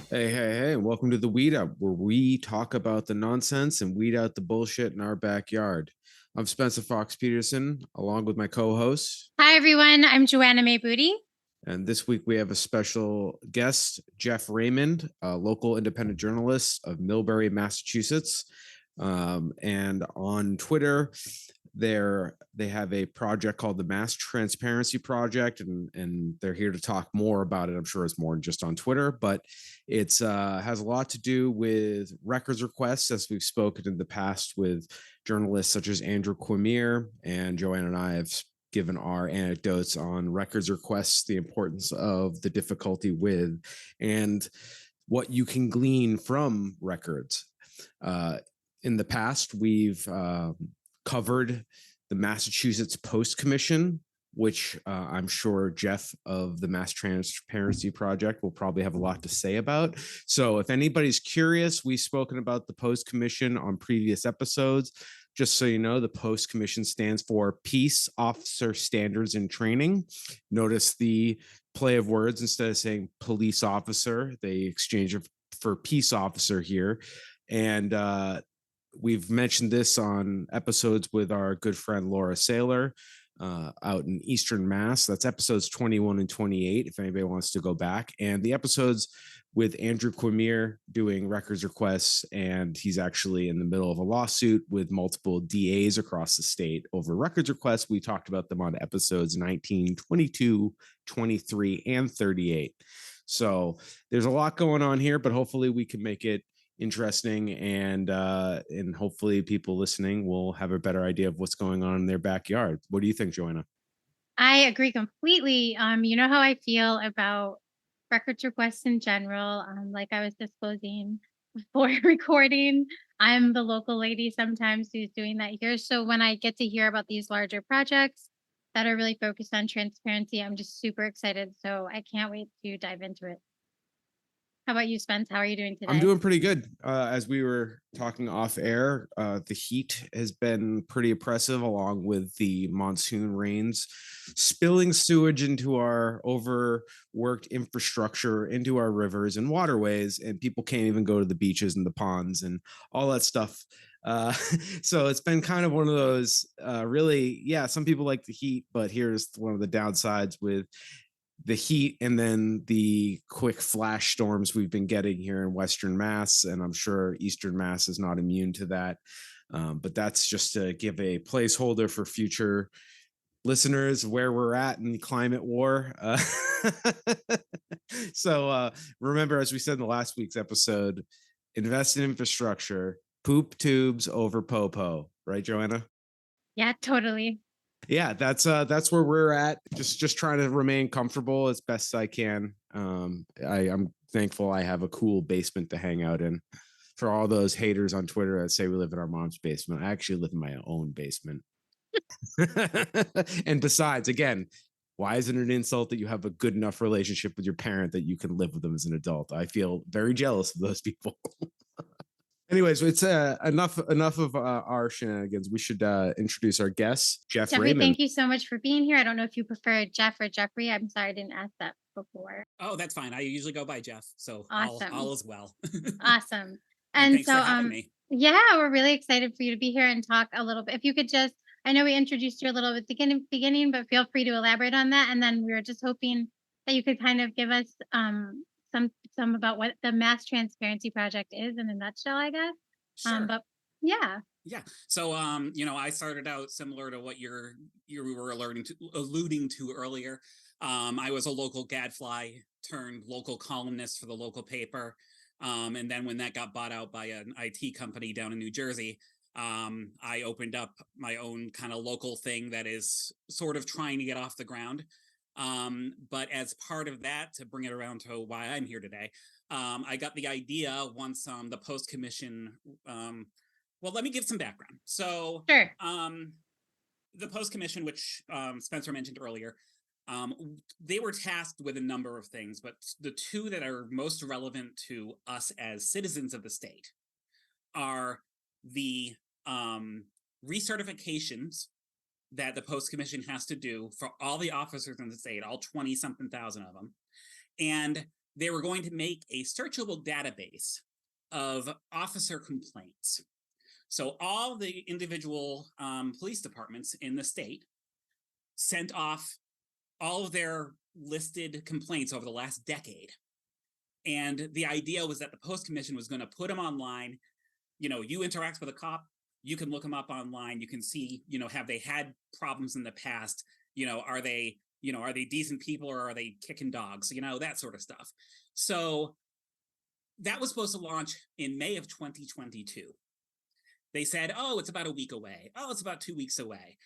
Hey, welcome to the Weed Up, where we talk about the nonsense and weed out the bullshit in our backyard. I'm Spencer Fox Peterson, along with my co host. Hi, everyone. I'm Joanna May Booty. And this week we have a special guest, Jeff Raymond, a local independent journalist of Millbury, Massachusetts. And on Twitter, they have a project called the Mass Transparency Project, and they're here to talk more about it. I'm sure it's more than just on Twitter, but it's has a lot to do with records requests, as we've spoken in the past with journalists such as Andrew Quimir, and Joanne and I have given our anecdotes on records requests, the importance of the difficulty with, and what you can glean from records. In the past, we've covered the Massachusetts Post Commission, which I'm sure Jeff of the Mass Transparency Project will probably have a lot to say about. So if anybody's curious, we've spoken about the Post Commission on previous episodes. Just so you know, the Post Commission stands for Peace Officer Standards and Training. Notice the play of words. Instead of saying police officer, they exchange it for peace officer here. And we've mentioned this on episodes with our good friend Laura Saylor out in Eastern Mass. That's episodes 21 and 28, if anybody wants to go back. And the episodes with Andrew Quimir doing records requests, and he's actually in the middle of a lawsuit with multiple DAs across the state over records requests. We talked about them on episodes 19, 22, 23, and 38. So there's a lot going on here, but hopefully we can make it interesting, and hopefully people listening will have a better idea of what's going on in their backyard. What do you think, Joanna? I agree completely. You know how I feel about records requests in general. Like I was disclosing before recording, I'm the local lady sometimes who's doing that here. So when I get to hear about these larger projects that are really focused on transparency, I'm just super excited. So I can't wait to dive into it. How about you, Spence? How are you doing I'm today? doing pretty good. As we were talking off air, the heat has been pretty oppressive, along with the monsoon rains, spilling sewage into our overworked infrastructure, into our rivers and waterways, and people can't even go to the beaches and the ponds and all that stuff. Uh, so it's been kind of one of those really, yeah, some people like the heat, but here's one of the downsides with the heat and then the quick flash storms we've been getting here in Western Mass. And I'm sure Eastern Mass is not immune to that. But that's just to give a placeholder for future listeners where we're at in the climate war. So remember, as we said in the last week's episode, invest in infrastructure, poop tubes over popo, right, Joanna? Yeah, totally. Yeah, that's where we're at. Just trying to remain comfortable as best I can. I'm thankful I have a cool basement to hang out in. For all those haters on Twitter that say we live in our mom's basement, I actually live in my own basement. And besides, again, why is it an insult that you have a good enough relationship with your parent that you can live with them as an adult? I feel very jealous of those people. Anyways, it's enough of our shenanigans. We should introduce our guest, Jeff Jeffrey, Raymond. thank you so much for being here. I don't know if you prefer Jeff or Jeffrey. I'm sorry I didn't ask that before. Oh, that's fine. I usually go by Jeff, so all Awesome. is well. Awesome. And And thanks so for having me. yeah, we're really excited for you to be here and talk a little bit. If you could just I know we introduced you a little bit beginning, but feel free to elaborate on that. And then we were just hoping that you could kind of give us some about what the Mass Transparency Project is in a nutshell, I guess. Sure. But yeah. Yeah. So I started out similar to what you were alluding to earlier. I was a local gadfly turned local columnist for the local paper. And then when that got bought out by an IT company down in New Jersey, I opened up my own kind of local thing that is sort of trying to get off the ground. But as part of that, to bring it around to why I'm here today, I got the idea once the Post Commission. Well, let me give some background. So, Sure. the Post Commission, which Spencer mentioned earlier, they were tasked with a number of things, but the two that are most relevant to us as citizens of the state are the recertifications that the Post Commission has to do for all the officers in the state, all 20 something thousand of them, and they were going to make a searchable database of officer complaints. So all the individual police departments in the state sent off all of their listed complaints over the last decade. And the idea was that the Post Commission was going to put them online. You interact with a cop, you can look them up online. You can see, have they had problems in the past? Are they decent people or are they kicking dogs? That sort of stuff. So that was supposed to launch in May of 2022. They said, oh, it's about a week away. Oh, it's about 2 weeks away.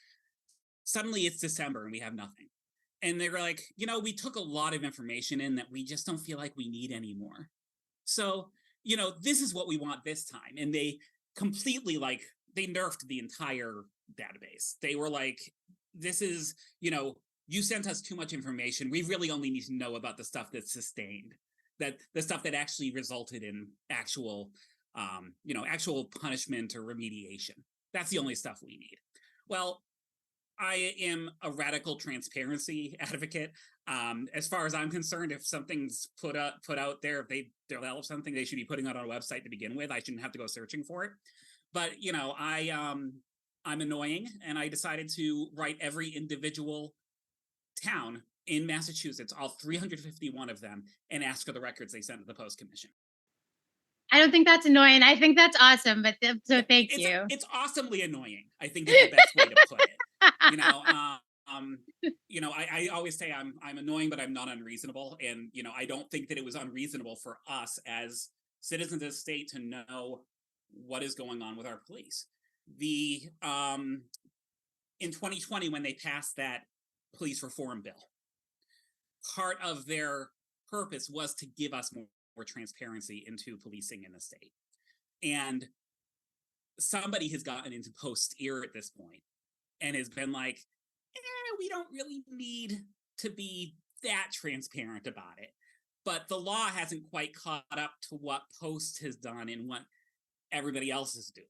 Suddenly it's December and we have nothing. And they were like, we took a lot of information in that we just don't feel like we need anymore. So, this is what we want this time. And they completely they nerfed the entire database. They were like, this is, you sent us too much information. We really only need to know about the stuff that's sustained, that the stuff that actually resulted in actual punishment or remediation. That's the only stuff we need. Well, I am a radical transparency advocate. As far as I'm concerned, if something's put out there, if they develop something, they should be putting it on a website to begin with. I shouldn't have to go searching for it. But I'm annoying, and I decided to write every individual town in Massachusetts, all 351 of them, and ask for the records they sent to the Post Commission. I don't think that's annoying. I think that's awesome. But so thank you. It's awesomely annoying, I think, is the best way to put it. I always say I'm annoying, but I'm not unreasonable. And, I don't think that it was unreasonable for us as citizens of the state to know what is going on with our police. In 2020, when they passed that police reform bill, part of their purpose was to give us more transparency into policing in the state. And somebody has gotten into post ear at this point and has been like, we don't really need to be that transparent about it. But the law hasn't quite caught up to what Post has done and what everybody else is doing.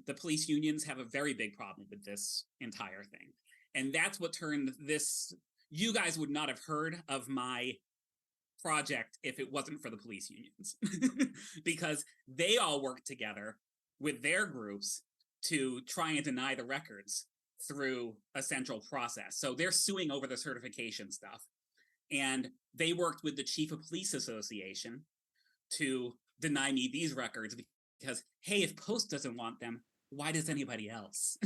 The police unions have a very big problem with this entire thing. And that's what turned this. You guys would not have heard of my project if it wasn't for the police unions, because they all work together with their groups to try and deny the records through a central process. So they're suing over the certification stuff. And they worked with the Chief of Police Association to deny me these records because, hey, if Post doesn't want them, why does anybody else?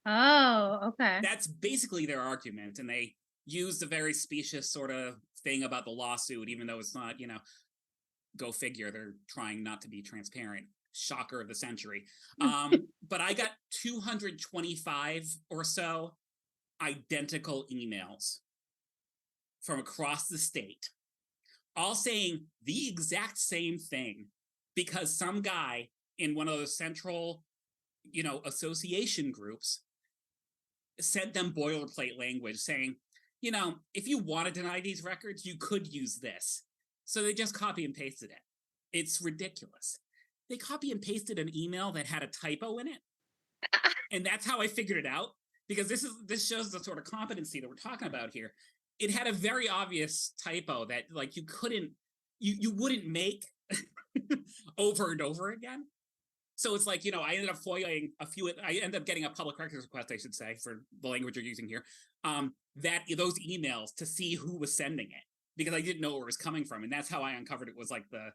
Oh, okay. That's basically their argument. And they used a very specious sort of thing about the lawsuit, even though it's not, go figure, they're trying not to be transparent. Shocker of the century. But I got 225 or so identical emails from across the state, all saying the exact same thing, because some guy in one of those central, association groups sent them boilerplate language saying, if you want to deny these records, you could use this. So they just copy and pasted it. It's ridiculous. They copy and pasted an email that had a typo in it. And that's how I figured it out, because this shows the sort of competency that we're talking about here. It had a very obvious typo that you wouldn't make over and over again. So it's like, I ended up foiling I ended up getting a public records request, I should say, for the language you're using here, those emails to see who was sending it, because I didn't know where it was coming from. And that's how I uncovered it was like the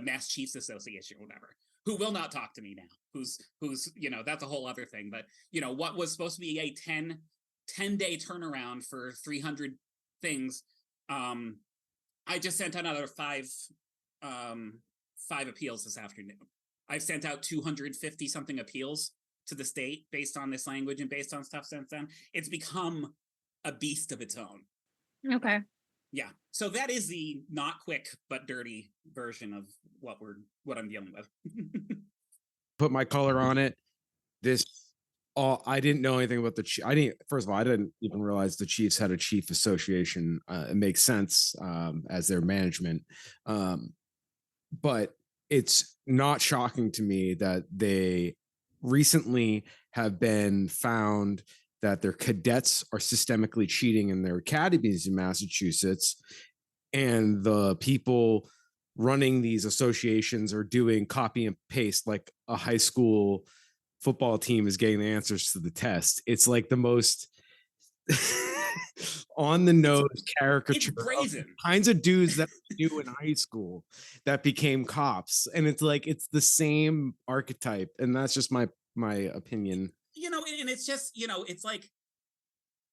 Mass Chiefs Association or whatever, who will not talk to me now, who's that's a whole other thing. But, what was supposed to be a 10-day turnaround for 300 things, I just sent out another five appeals this afternoon. I've sent out 250 something appeals to the state based on this language and based on stuff since then. It's become a beast of its own. Okay. Yeah. So that is the not quick but dirty version of what I'm dealing with. Put my color on it. I didn't know anything about first of all, I didn't even realize the Chiefs had a chief association. It makes sense as their management. But it's not shocking to me that they recently have been found that their cadets are systemically cheating in their academies in Massachusetts. and the people running these associations are doing copy and paste like a high school football team is getting the answers to the test. It's like the most on the nose caricature of the brazen. kinds of dudes that we knew in high school that became cops. And it's like it's the same archetype. And that's just my opinion. And it's just, it's like,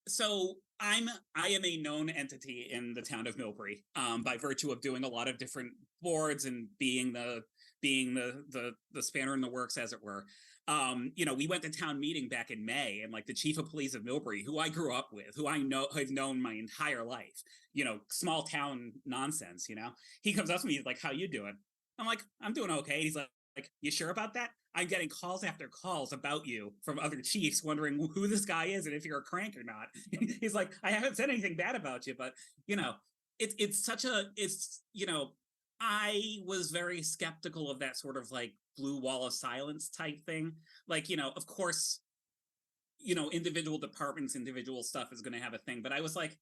so I am a known entity in the town of Millbury, by virtue of doing a lot of different boards and being the spanner in the works, as it were. We went to town meeting back in May, and like the chief of police of Millbury, who I grew up with, who I've known my entire life, small town nonsense, he comes up to me, he's like, "How you doing?" I'm like, "I'm doing okay." He's like, "You sure about that?" I'm getting calls after calls about you from other chiefs wondering who this guy is and if you're a crank or not. He's like, "I haven't said anything bad about you, but it's such a, I was very skeptical of that sort of like blue wall of silence type thing. Like, of course, individual departments, individual stuff is going to have a thing, but I was like,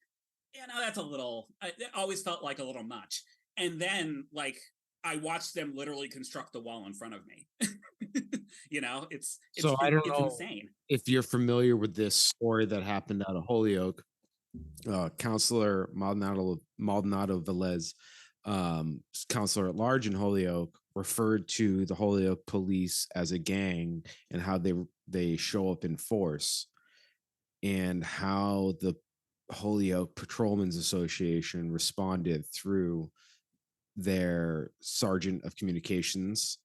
that's it always felt like a little much. And then like, I watched them literally construct the wall in front of me. So I don't know insane. if you're familiar with this story that happened out of Holyoke. Councilor Maldonado Velez, counselor at large in Holyoke, referred to the Holyoke police as a gang and how they show up in force, and how the Holyoke Patrolmen's Association responded through their sergeant of communications,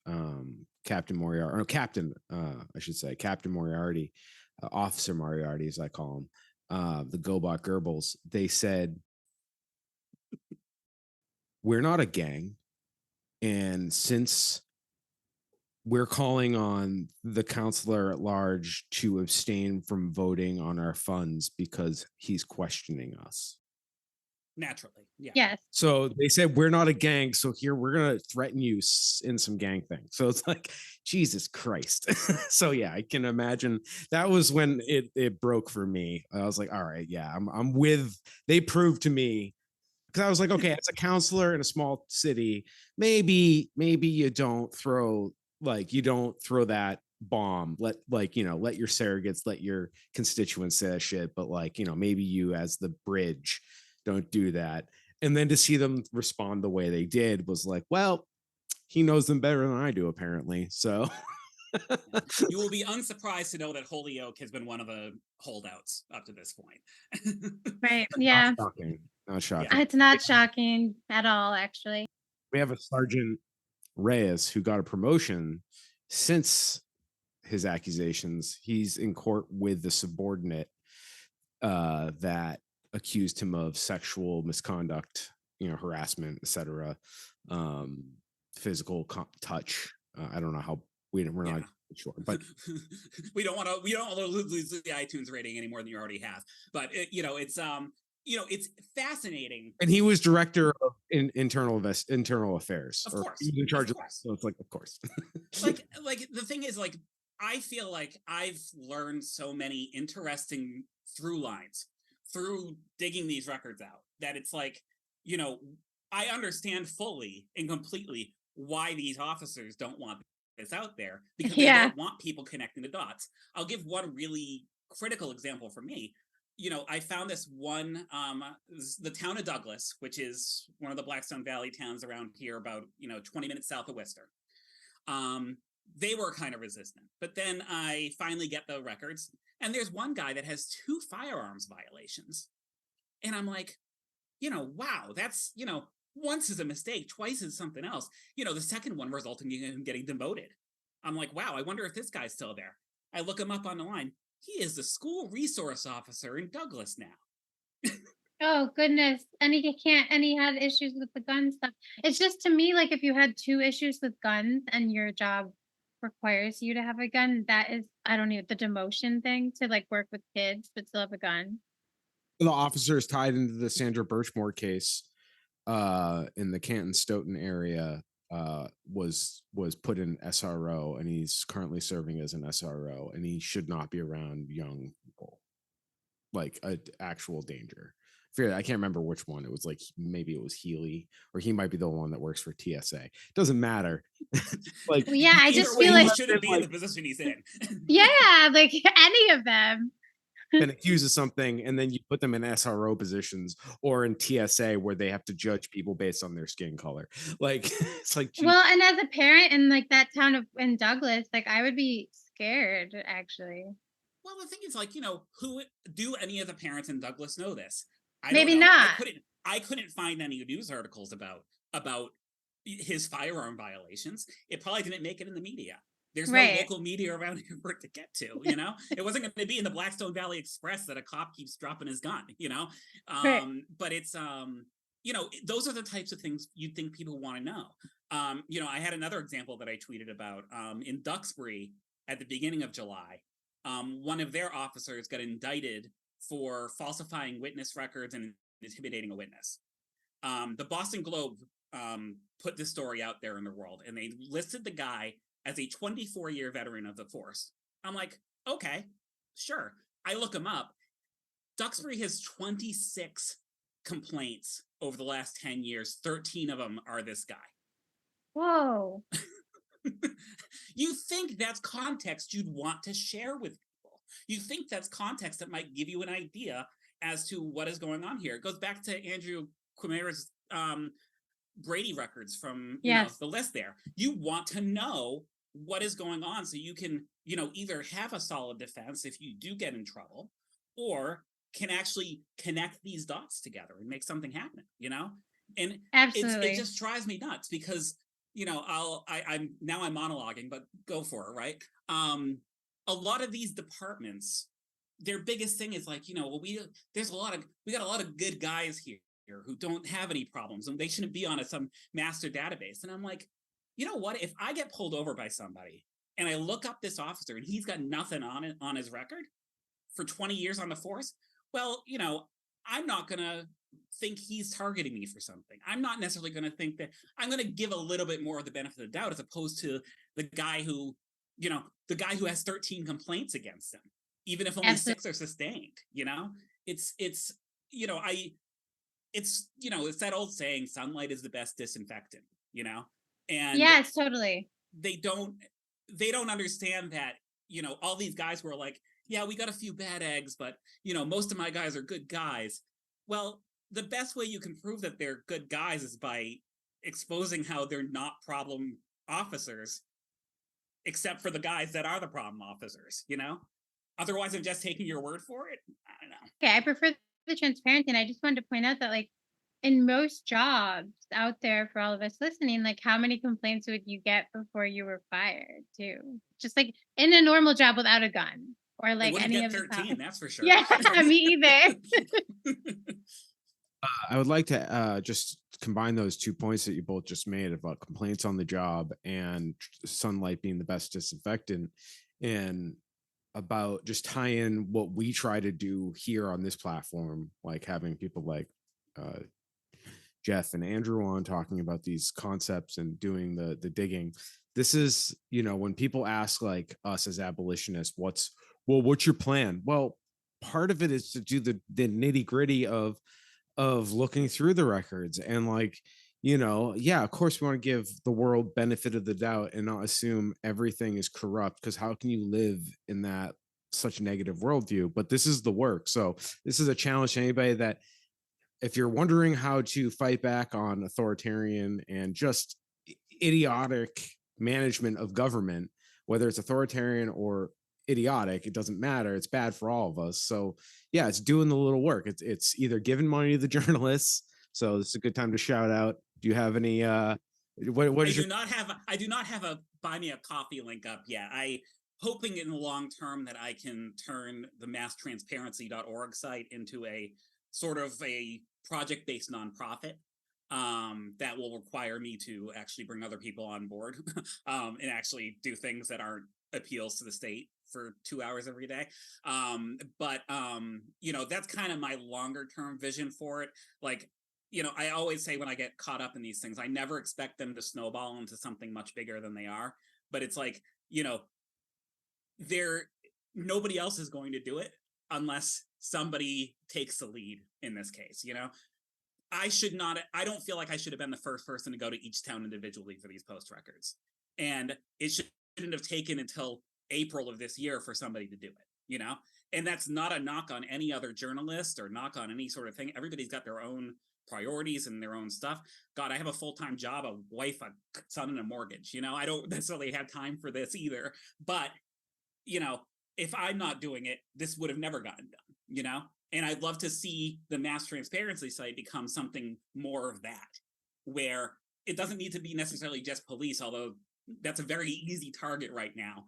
Captain Moriarty, or Captain, I should say, Captain Moriarty, Officer Moriarty, as I call him, the Gobot Goebbels. They said, "We're not a gang. And since we're calling on the counselor at large to abstain from voting on our funds because he's questioning us." Naturally. Yeah. Yes. So they said, "We're not a gang. So here we're going to threaten you in some gang thing." So it's like, Jesus Christ. So yeah, I can imagine that was when it broke for me. I was like, all right, yeah, I'm with, they proved to me, because I was like, okay, as a counselor in a small city, maybe you don't throw that bomb. Let your surrogates, let your constituents say that shit, but like, maybe you as the bridge don't do that. And then to see them respond the way they did was like, well, he knows them better than I do, apparently. So you will be unsurprised to know that Holyoke has been one of the holdouts up to this point. Right. Yeah. Not shocking. Yeah. It's not shocking at all, actually. We have a Sergeant Reyes who got a promotion since his accusations. He's in court with the subordinate that accused him of sexual misconduct, harassment, etc., physical touch. I don't know how we're not sure, but we don't want to lose the iTunes rating any more than you already have. But it's fascinating. And he was director of internal affairs. Of course, he was in charge of that. So it's like, of course. like the thing is, like, I feel like I've learned so many interesting through lines through digging these records out, that it's like, I understand fully and completely why these officers don't want this out there, because they don't want people connecting the dots. I'll give one really critical example for me. I found this one, the town of Douglas, which is one of the Blackstone Valley towns around here, about 20 minutes south of Worcester. They were kind of resistant, but then I finally get the records, and there's one guy that has 2 firearms violations, and I'm like, wow, that's, once is a mistake, twice is something else. The second one resulting in him getting demoted. I'm like, wow, I wonder if this guy's still there. I look him up on the line. He is the school resource officer in Douglas now. Oh goodness. And he had issues with the gun stuff. It's just, to me, like, if you had 2 issues with guns and your job requires you to have a gun, that is, I don't know, the demotion thing, to like work with kids but still have a gun. The officer is tied into the Sandra Birchmore case in the Canton Stoughton area, was put in SRO, and he's currently serving as an SRO, and he should not be around young people, like an actual danger. I can't remember which one. It was like maybe it was Healy, or he might be the one that works for TSA. Doesn't matter. Like Well, yeah, I Either just way, feel he like, shouldn't be in the position he's in. yeah, like any of them. been accused of something, and then you put them in SRO positions or in TSA where they have to judge people based on their skin color. Like it's like, geez. Well, and as a parent in like that town of in Douglas, like I would be scared actually. Well, the thing is, like, who do any of the parents in Douglas know this? I don't Maybe know. not. I couldn't find any news articles about his firearm violations. It probably didn't make it in the media. There's no Right. local media around here for it to get to, It wasn't going to be in the Blackstone Valley Express that a cop keeps dropping his gun, Right. But it's those are the types of things you'd think people want to know. I had another example that I tweeted about in Duxbury at the beginning of July. One of their officers got indicted for falsifying witness records and intimidating a witness. The Boston Globe put this story out there in the world, and they listed the guy as a 24-year veteran of the force. I'm like, okay, sure. I look him up. Duxbury has 26 complaints over the last 10 years. 13 of them are this guy. Whoa. You think that's context you'd want to share with people. You think that's context that might give you an idea as to what is going on here. It goes back to Andrew Quimera's Brady records from the list there. You want to know what is going on so you can, either have a solid defense if you do get in trouble, or can actually connect these dots together and make something happen, And Absolutely. it just drives me nuts because I'm monologuing, but go for it, right? A lot of these departments, their biggest thing is like, we got a lot of good guys here who don't have any problems, and they shouldn't be on some master database. And I'm like, you know what? If I get pulled over by somebody and I look up this officer and he's got nothing on his record for 20 years on the force, well, I'm not gonna think he's targeting me for something. I'm not necessarily going to think that. I'm going to give a little bit more of the benefit of the doubt as opposed to the guy who has 13 complaints against him, even if only Absolutely. 6 are sustained. It's that old saying, sunlight is the best disinfectant, and yes, totally. they don't understand that, all these guys were like, yeah, we got a few bad eggs, but most of my guys are good guys. Well, the best way you can prove that they're good guys is by exposing how they're not problem officers, except for the guys that are the problem officers, Otherwise, I'm just taking your word for it. I don't know. Okay, I prefer the transparency, and I just wanted to point out that, like, in most jobs out there for all of us listening, like, how many complaints would you get before you were fired, too? Just like in a normal job without a gun or like wouldn't any get of the 13, stuff. that's for sure. Yeah, me either. I would like to just combine those 2 points that you both just made about complaints on the job and sunlight being the best disinfectant, and about just tie in what we try to do here on this platform, like having people like Jeff and Andrew on talking about these concepts and doing the digging. This is, when people ask like us as abolitionists, what's your plan? Well, part of it is to do the nitty gritty of looking through the records and like, yeah, of course we want to give the world benefit of the doubt and not assume everything is corrupt, because how can you live in that such negative worldview? But this is the work. So this is a challenge to anybody that, if you're wondering how to fight back on authoritarian and just idiotic management of government, whether it's authoritarian or idiotic, it doesn't matter. It's bad for all of us. So yeah, it's doing the little work. It's either giving money to the journalists. So this is a good time to shout out. Do you have any what is I do not have a buy me a coffee link up yet. I hoping in the long term that I can turn the masstransparency.org site into a sort of a project-based nonprofit that will require me to actually bring other people on board and actually do things that aren't appeals to the state for 2 hours every day. But that's kind of my longer term vision for it. Like, I always say when I get caught up in these things, I never expect them to snowball into something much bigger than they are. But it's like, nobody else is going to do it. unless somebody takes the lead in this case, you know? I don't feel like I should have been the first person to go to each town individually for these post records. And it shouldn't have taken until April of this year for somebody to do it, you know? And that's not a knock on any other journalist or knock on any sort of thing. Everybody's got their own priorities and their own stuff. God, I have a full-time job, a wife, a son, and a mortgage. You know, I don't necessarily have time for this either. But, you know, if I'm not doing it, this would have never gotten done, you know? And I'd love to see the mass transparency site become something more of that, where it doesn't need to be necessarily just police, although that's a very easy target right now.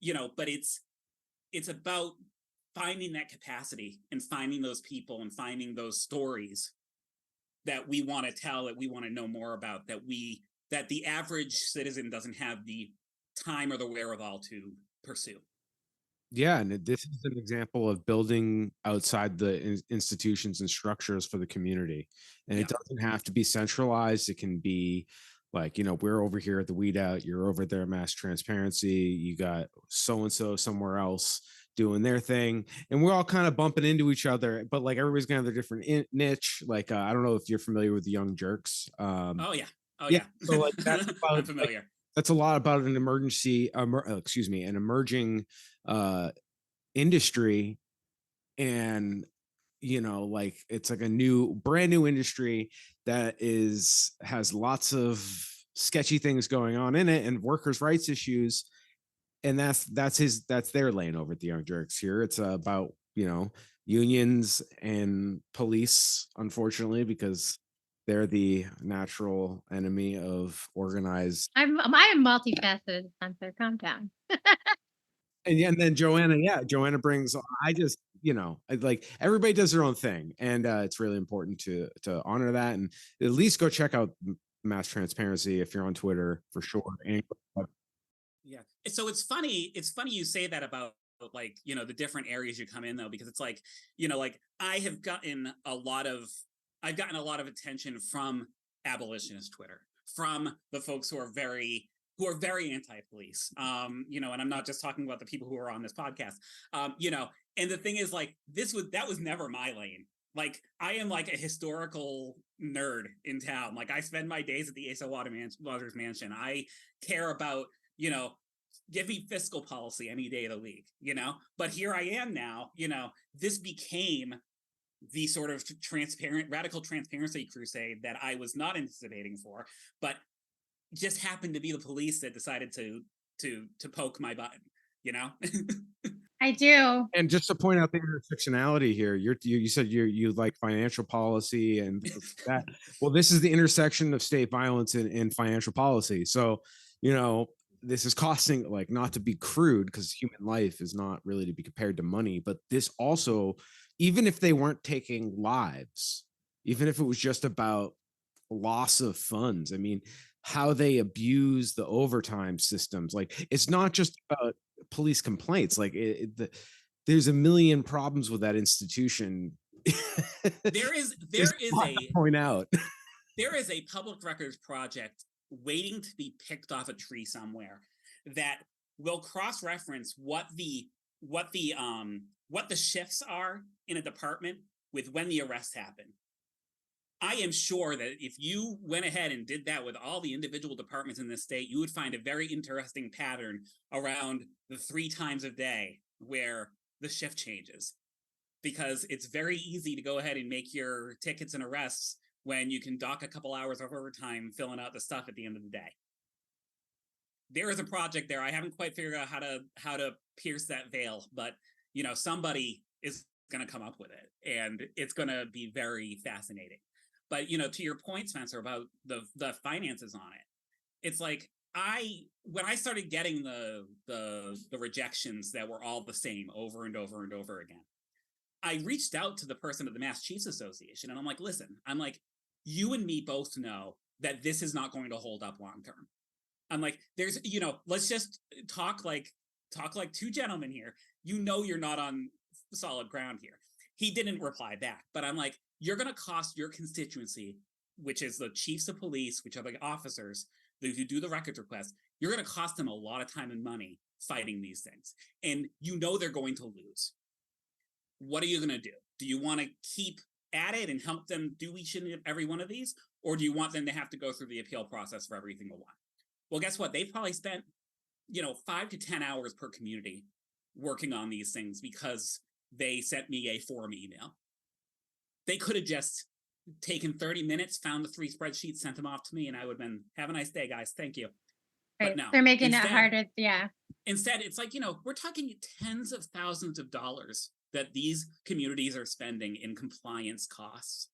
You know, but it's about finding that capacity and finding those people and finding those stories that we want to tell, that we want to know more about, that the average citizen doesn't have the time or the wherewithal to pursue. Yeah, and this is an example of building outside the institutions and structures for the community. And it doesn't have to be centralized. It can be like, you know, we're over here at the Weed Out, you're over there, Mass Transparency, you got so and so somewhere else doing their thing, and we're all kind of bumping into each other, but like everybody's gonna have their different niche. Like I don't know if you're familiar with the Young Jerks. Oh yeah. So like that's about, I'm familiar. like, that's a lot about an an emerging industry. And you know, like it's like a brand new industry that has lots of sketchy things going on in it and workers' rights issues. And that's their lane over at the Young Jerks. Here it's about, you know, unions and police, unfortunately, because they're the natural enemy of organized. I'm multifaceted, Spencer. Calm down. And then Joanna brings, I just, you know, like everybody does their own thing, and it's really important to honor that, and at least go check out Mass Transparency if you're on Twitter for sure. And Yeah. So it's funny you say that about, like, you know, the different areas you come in, though, because it's like, you know, like I've gotten a lot of attention from abolitionist Twitter, from the folks who are very anti-police. You know, and I'm not just talking about the people who are on this podcast. You know, and the thing is, like, that was never my lane. Like, I am like a historical nerd in town. Like, I spend my days at the Asa Waters Mansion. I care about, you know, give me fiscal policy any day of the week, you know? But here I am now, you know, this became the sort of radical transparency crusade that I was not anticipating for, but just happened to be the police that decided to poke my button, you know? I do. And just to point out the intersectionality here, you said you like financial policy and that. Well, this is the intersection of state violence and financial policy. So, you know, this is costing, like, not to be crude, because human life is not really to be compared to money, but this also, even if they weren't taking lives, even if it was just about loss of funds, I mean, how they abuse the overtime systems, like it's not just about police complaints, like there's a million problems with that institution. there is a point out. There is a public records project waiting to be picked off a tree somewhere that will cross-reference what the shifts are in a department with when the arrests happen. I am sure that if you went ahead and did that with all the individual departments in this state, you would find a very interesting pattern around the 3 times a day where the shift changes. Because it's very easy to go ahead and make your tickets and arrests when you can dock a couple hours of overtime filling out the stuff at the end of the day. There is a project there. I haven't quite figured out how to pierce that veil, but you know, somebody is going to come up with it, and it's going to be very fascinating. But you know, to your point, Spencer, about the finances on it, it's like when I started getting the rejections that were all the same over and over and over again, I reached out to the person at the Mass Chiefs Association, and I'm like, listen, you and me both know that this is not going to hold up long term. I'm like, let's just talk like 2 gentlemen here. You know, you're not on solid ground here. He didn't reply back, but I'm like, you're going to cost your constituency, which is the chiefs of police, which are the officers who do the records requests, you're going to cost them a lot of time and money fighting these things. And you know they're going to lose. what are you going to do? Do you want to keep at it and help them do each and every one of these? Or do you want them to have to go through the appeal process for every single one? Well, guess what? They've probably spent, 5 to 10 hours per community working on these things because they sent me a form email. They could have just taken 30 minutes, found the 3 spreadsheets, sent them off to me, and I would have been, have a nice day, guys. Thank you. Right. But no, They're making it harder. Yeah. Instead, it's like, we're talking tens of thousands of dollars that these communities are spending in compliance costs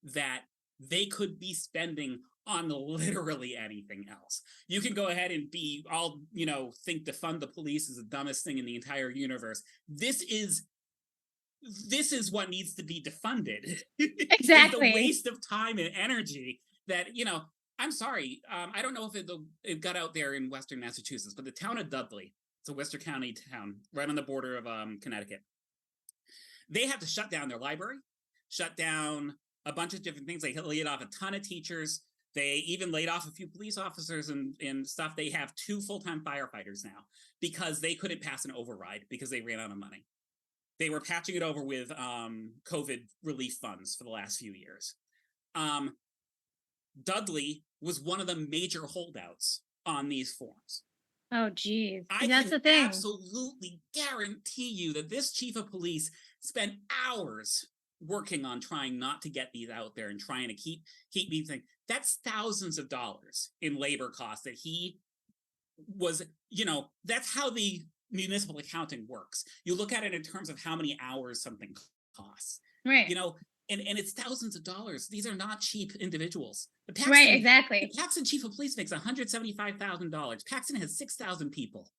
that they could be spending on literally anything else. You can go ahead and be all, think defund the police is the dumbest thing in the entire universe. This is what needs to be defunded. Exactly. It's a waste of time and energy that, I'm sorry. I don't know if it got out there in Western Massachusetts, but the town of Dudley, it's a Worcester County town right on the border of Connecticut. They have to shut down their library, shut down a bunch of different things. They laid off a ton of teachers. They even laid off a few police officers and stuff. They have 2 full-time firefighters now because they couldn't pass an override because they ran out of money. They were patching it over with COVID relief funds for the last few years. Dudley was one of the major holdouts on these forms. Oh, geez. I That's the can thing. absolutely guarantee you that this chief of police spent hours working on trying not to get these out there and trying to keep me thinking. That's thousands of dollars in labor costs that he was, that's how the municipal accounting works. You look at it in terms of how many hours something costs. Right. And it's thousands of dollars. These are not cheap individuals. Right, exactly. The Paxton chief of police makes $175,000. Paxton has 6,000 people.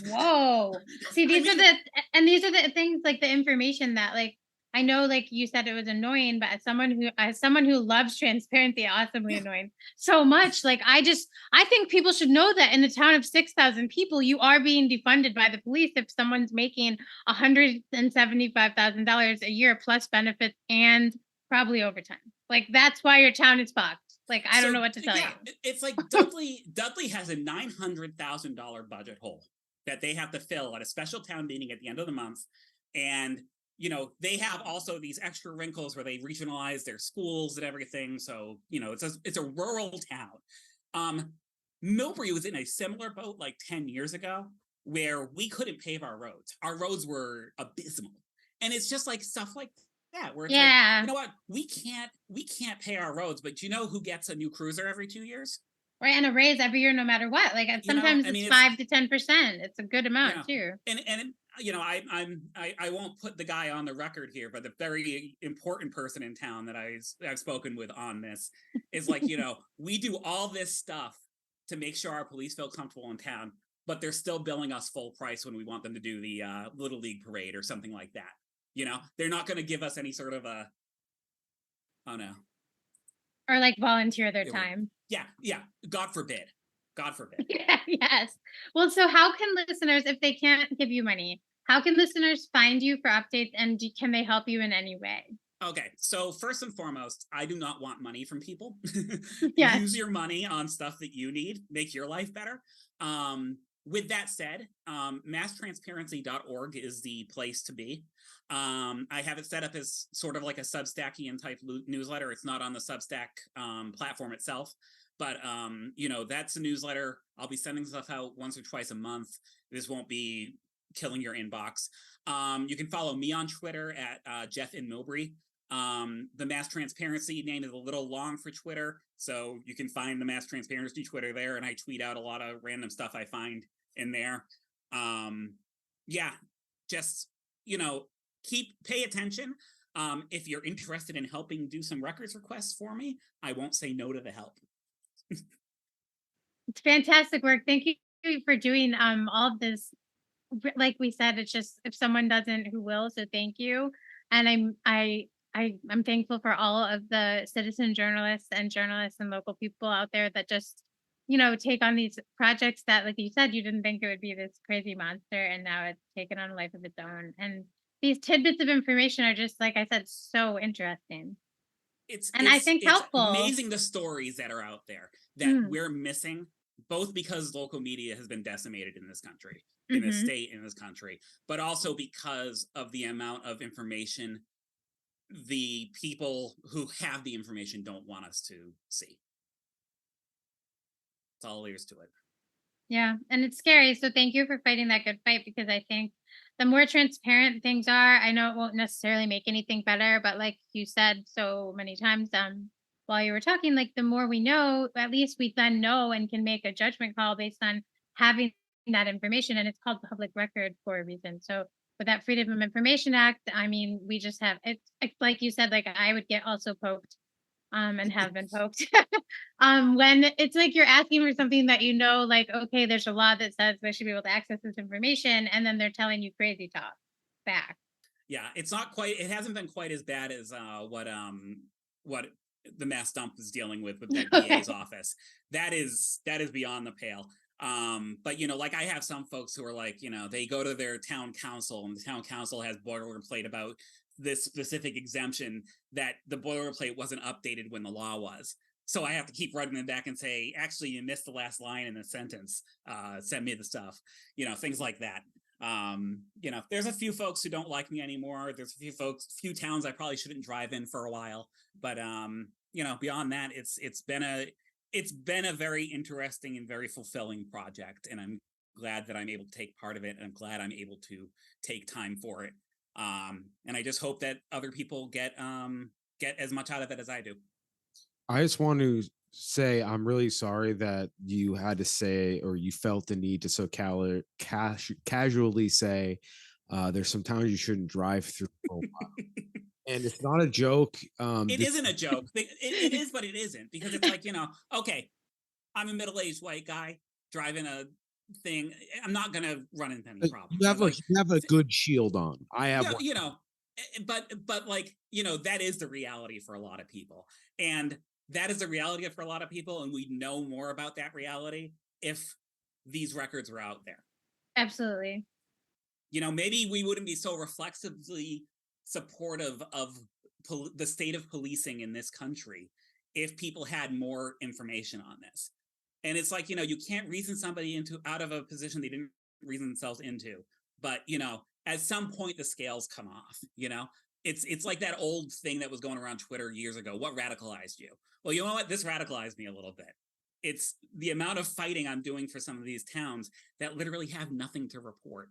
Whoa. See, these are the things, like the information that, like, I know, like you said, it was annoying, but as someone who loves transparency, awesomely annoying so much. Like, I think people should know that in a town of 6,000 people, you are being defunded by the police if someone's making $175,000 a year plus benefits and probably overtime. Like, that's why your town is fucked. Like, I don't know what to tell you. It's like Dudley has a $900,000 budget hole that they have to fill at a special town meeting at the end of the month. And they have also these extra wrinkles where they regionalize their schools and everything. So, it's a rural town. Millbury was in a similar boat like 10 years ago where we couldn't pave our roads. Our roads were abysmal. And it's just like stuff like that, where it's like, you know what, we can't pay our roads, but do you know who gets a new cruiser every 2 years? Right, and a raise every year, no matter what. Like, sometimes it's 5 to 10%. It's a good amount too. And I won't put the guy on the record here, but the very important person in town that I've spoken with on this is like, we do all this stuff to make sure our police feel comfortable in town, but they're still billing us full price when we want them to do the Little League parade or something like that. They're not going to give us any sort of a, oh no. Or like volunteer their time. Yeah. God forbid. Yes. Well, so how can listeners, if they can't give you money, how can listeners find you for updates, and can they help you in any way? Okay, so first and foremost, I do not want money from people. Yes. Use your money on stuff that you need, make your life better. With that said, masstransparency.org is the place to be. I have it set up as sort of like a Substackian type newsletter. It's not on the Substack platform itself, but that's a newsletter. I'll be sending stuff out once or twice a month. This won't be killing your inbox. You can follow me on Twitter at Jeff in Milbury. The Mass Transparency name is a little long for Twitter, so you can find the Mass Transparency Twitter there, and I tweet out a lot of random stuff I find in there. Just pay attention. If you're interested in helping do some records requests for me, I won't say no to the help. It's fantastic work. Thank you for doing all of this. Like we said, it's just, if someone doesn't, who will? So thank you. And I'm thankful for all of the citizen journalists and local people out there that just, take on these projects that, like you said, you didn't think it would be this crazy monster, and now it's taken on a life of its own. And these tidbits of information are just, like I said, so interesting. I think helpful. Amazing the stories that are out there that we're missing, both because local media has been decimated in this country, in this state, in this country, but also because of the amount of information the people who have the information don't want us to see. That's all there is to it. Yeah, and it's scary. So thank you for fighting that good fight, because I think the more transparent things are, I know it won't necessarily make anything better, but like you said so many times while you were talking, like the more we know, at least we then know and can make a judgment call based on having that information, and it's called public record for a reason. So with that Freedom of Information Act, I mean, we just have it's like you said, like I would get also poked and have been poked. When it's like you're asking for something that you know, like, okay, there's a law that says they should be able to access this information, and then they're telling you crazy talk back. Yeah, it's not quite. It hasn't been quite as bad as what the mass dump is dealing with the DA's office. That is beyond the pale. But like I have some folks who are like, they go to their town council, and the town council has boilerplate about this specific exemption that the boilerplate wasn't updated when the law was. So I have to keep writing them back and say, actually, you missed the last line in the sentence. Send me the stuff. Things like that. There's a few folks who don't like me anymore. There's a few towns I probably shouldn't drive in for a while. But beyond that, it's been a very interesting and very fulfilling project, and I'm glad that I'm able to take part of it, and I'm glad I'm able to take time for it. And I just hope that other people get as much out of it as I do. I just want to say I'm really sorry that you had to say, or you felt the need to so casually say there's some towns you shouldn't drive through for a while. And it's not a joke. It isn't a joke. It is, but it isn't, because it's like, okay, I'm a middle-aged white guy driving a thing. I'm not going to run into any problems. You have a good shield on. I have one. But like, that is the reality for a lot of people. And that is the reality for a lot of people. And we know more about that reality if these records were out there. Absolutely. Maybe we wouldn't be so reflexively supportive of the state of policing in this country if people had more information on this. And it's like, you can't reason somebody out of a position they didn't reason themselves into. But, at some point the scales come off, It's like that old thing that was going around Twitter years ago. What radicalized you? Well, you know what? This radicalized me a little bit. It's the amount of fighting I'm doing for some of these towns that literally have nothing to report.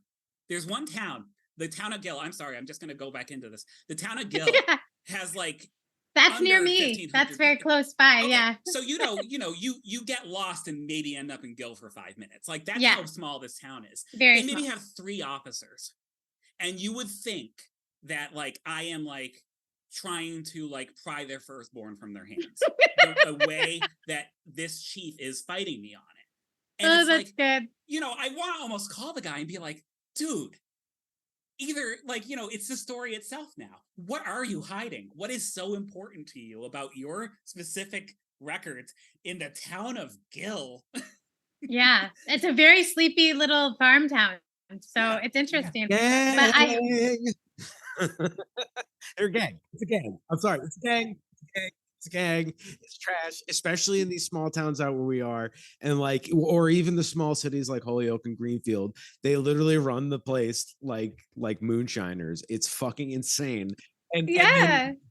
There's one town, the town of Gill. I'm sorry, I'm just going to go back into this. The town of Gill has like that's near me. That's very close by. Okay. Yeah. So you get lost and maybe end up in Gill for 5 minutes. Like that's how small this town is. Very they maybe small. have 3 officers, and you would think that like I am like trying to like pry their firstborn from their hands the way that this chief is fighting me on it. And it's that's like, good. I want to almost call the guy and be like, dude, either like, it's the story itself now. What are you hiding? What is so important to you about your specific records in the town of Gill? Yeah, it's a very sleepy little farm town. So it's interesting. Yeah. But they're a gang. It's a gang. I'm sorry. It's a gang. It's a gang. It's trash, especially in these small towns out where we are, and like, or even the small cities like Holyoke and Greenfield. They literally run the place like moonshiners. It's fucking insane. And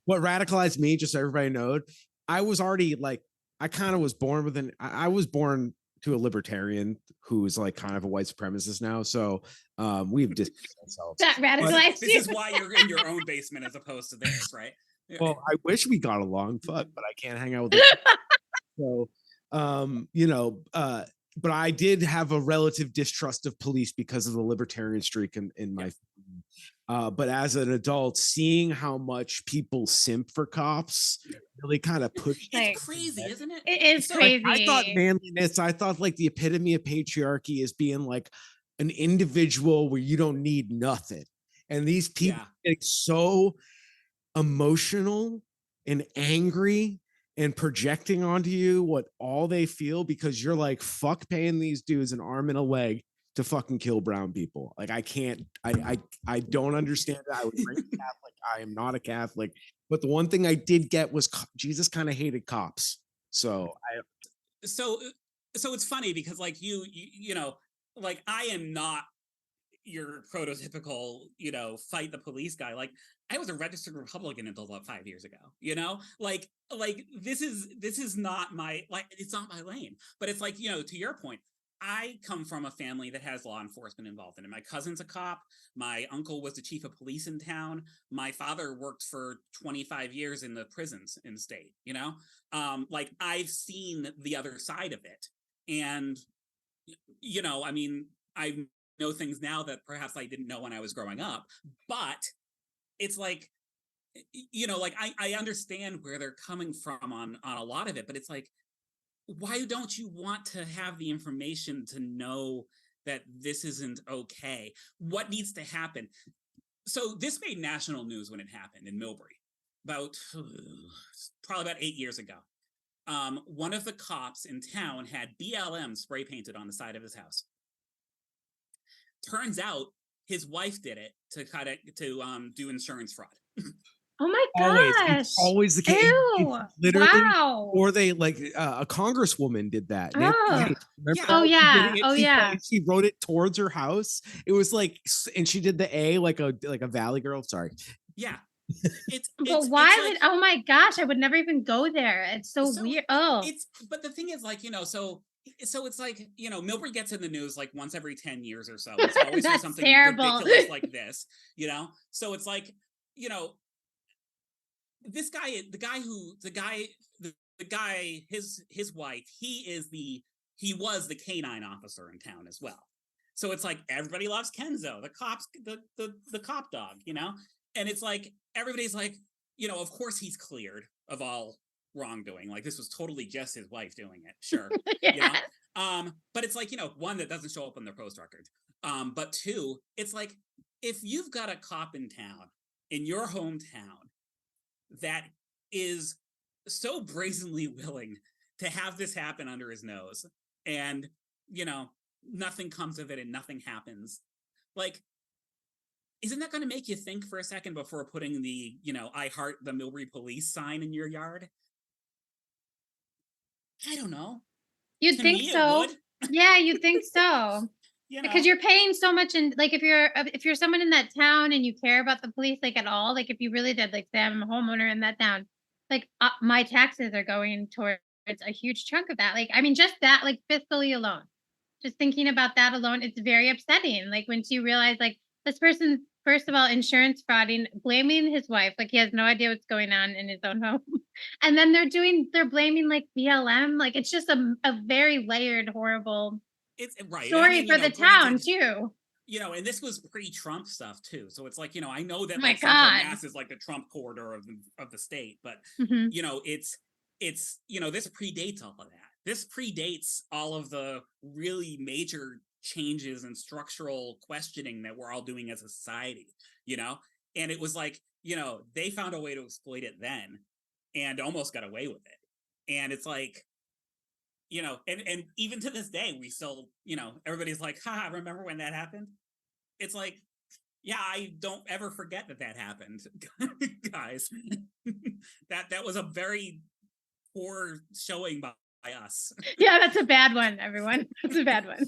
what radicalized me, just so everybody knows, I was already like, I kind of was born with I was born to a libertarian who is like kind of a white supremacist now. So we've distanced ourselves. That radicalized you. This is why you're in your own basement as opposed to theirs, right? Well, I wish we got along, but I can't hang out with them. So, but I did have a relative distrust of police because of the libertarian streak in my but as an adult, seeing how much people simp for cops really kind of pushed. It's crazy, isn't it? It is crazy. I thought manliness, I thought like the epitome of patriarchy is being like an individual where you don't need nothing. And these people get so emotional and angry and projecting onto you what all they feel, because you're like, fuck paying these dudes an arm and a leg to fucking kill brown people. Like I can't, I don't understand it. I was raised Catholic. I am not a Catholic, but the one thing I did get was Jesus kind of hated cops. So it's funny because like you know, like I am not your prototypical, fight the police guy. Like, I was a registered Republican until about 5 years ago, like this is not my, like, it's not my lane. But it's like, to your point, I come from a family that has law enforcement involved in it. My cousin's a cop. My uncle was the chief of police in town. My father worked for 25 years in the prisons in the state, like, I've seen the other side of it. And, I mean, I know things now that perhaps I didn't know when I was growing up, but it's like, like, I understand where they're coming from on a lot of it, but it's like, why don't you want to have the information to know that this isn't okay? What needs to happen? So this made national news when it happened in Millbury about probably about 8 years ago. One of the cops in town had BLM spray painted on the side of his house. Turns out his wife did it to do insurance fraud. Oh my Always, gosh. it's always the case. Ew. Literally, Wow. or they like a congresswoman did that. Oh. Yeah. Oh yeah. Oh She yeah. she wrote it towards her house. It was like, and she did the A like a Valley girl. Sorry. Yeah. But why would, oh my gosh, I would never even go there. It's so weird. Oh. But the thing is, like, so it's like, Millbury gets in the news like once every 10 years or so. It's always for something terrible, ridiculous like this, so it's like, this guy, the guy, his wife, he was the canine officer in town as well. So it's like, everybody loves Kenzo, the cops, the cop dog, and it's like, everybody's like, of course he's cleared of all wrongdoing. Like, this was totally just his wife doing it. Sure. Yeah. But it's like, one, that doesn't show up on their post record. But two, it's like, if you've got a cop in town, in your hometown, that is so brazenly willing to have this happen under his nose, and nothing comes of it and nothing happens, like, isn't that going to make you think for a second before putting the I heart the Millbury police sign in your yard? I don't know. You'd think so. Yeah, you'd think so. Because you're paying so much, and like, if you're someone in that town and you care about the police, like, at all, like, if you really did, like, say I'm a homeowner in that town, like, my taxes are going towards a huge chunk of that. Like, I mean, just that, like, fiscally alone, just thinking about that alone, it's very upsetting. Like, once you realize, like, this person, first of all, insurance frauding, blaming his wife, like, he has no idea what's going on in his own home. And then they're blaming, like, BLM. Like, it's just a very layered, horrible story for the town too. And this was pre-Trump stuff too. So it's like, I know that, oh like, Central Mass is like the Trump corridor of the state, but it's this predates all of that. This predates all of the really major changes and structural questioning that we're all doing as a society, and it was like, they found a way to exploit it then and almost got away with it. And it's like, and even to this day, we still, everybody's like, ha, remember when that happened? It's like, yeah, I don't ever forget that happened, guys. that was a very poor showing by us. Yeah, that's a bad one, everyone. That's a bad one.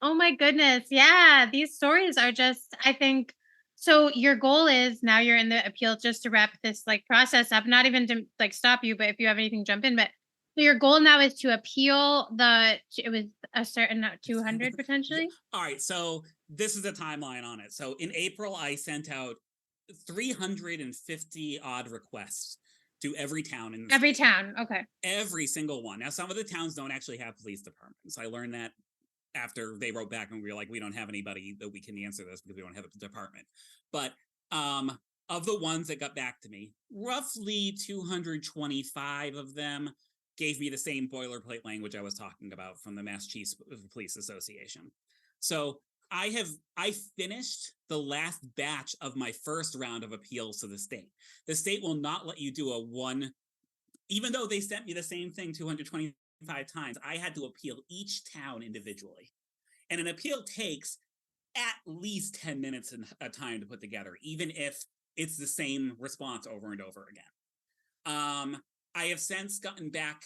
Oh my goodness. Yeah, these stories are just, I think, so your goal is, now you're in the appeal, just to wrap this, like, process up, not even to, like, stop you, but if you have anything, jump in. But so your goal now is to appeal it was a certain 200 potentially. All right, so this is a timeline on it. So in April, I sent out 350 odd requests to every town in the Every state. town, okay. Every single one. Now, some of the towns don't actually have police departments. I learned that after they wrote back and we were like, we don't have anybody that we can answer this because we don't have a department. But of the ones that got back to me, roughly 225 of them gave me the same boilerplate language I was talking about from the Mass Chiefs Police Association. So I finished the last batch of my first round of appeals to the state. The state will not let you do a one, even though they sent me the same thing 225 times, I had to appeal each town individually. And an appeal takes at least 10 minutes a time to put together, even if it's the same response over and over again. I have since gotten back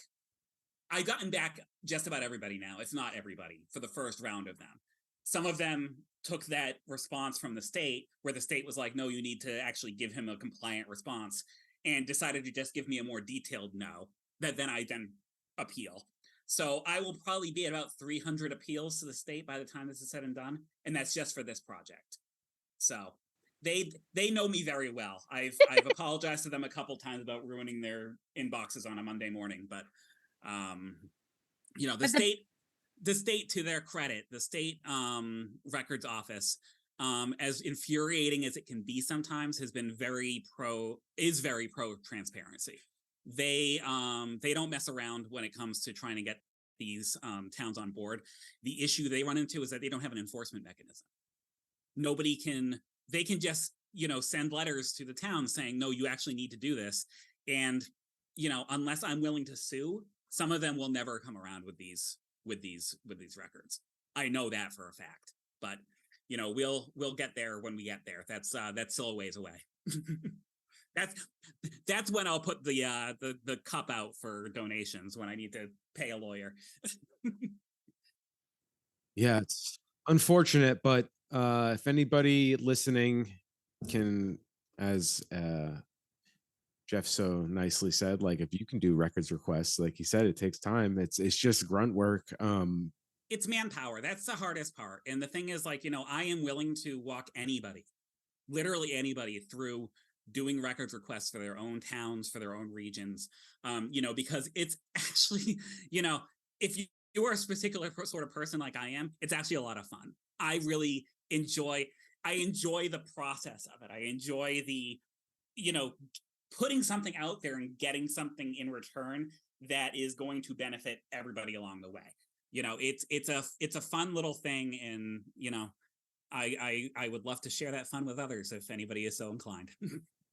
just about everybody now, if not everybody, for the first round of them. Some of them took that response from the state, where the state was like, no, you need to actually give him a compliant response, and decided to just give me a more detailed no, that then I then appeal. So I will probably be at about 300 appeals to the state by the time this is said and done, and that's just for this project. So they know me very well. I've apologized to them a couple times about ruining their inboxes on a Monday morning, but you know, the state, to their credit, the state records office, as infuriating as it can be sometimes, is very pro transparency. They don't mess around when it comes to trying to get these towns on board. The issue they run into is that they don't have an enforcement mechanism. They can just, you know, send letters to the town saying, no, you actually need to do this. And, you know, unless I'm willing to sue, some of them will never come around with these records. I know that for a fact, but you know, we'll get there when we get there. That's still a ways away. That's when I'll put the cup out for donations, when I need to pay a lawyer. Yeah, it's unfortunate, but if anybody listening can, as Jeff so nicely said, like, if you can do records requests, like he said, it takes time. It's just grunt work. It's manpower. That's the hardest part. And the thing is, like, you know, I am willing to walk anybody, literally anybody, through doing records requests for their own towns, for their own regions, you know, because it's actually, you know, if you are a particular sort of person like I am, it's actually a lot of fun. I really enjoy the process of it. I enjoy the, you know, putting something out there and getting something in return that is going to benefit everybody along the way. You know, it's a fun little thing, and you know, I would love to share that fun with others if anybody is so inclined.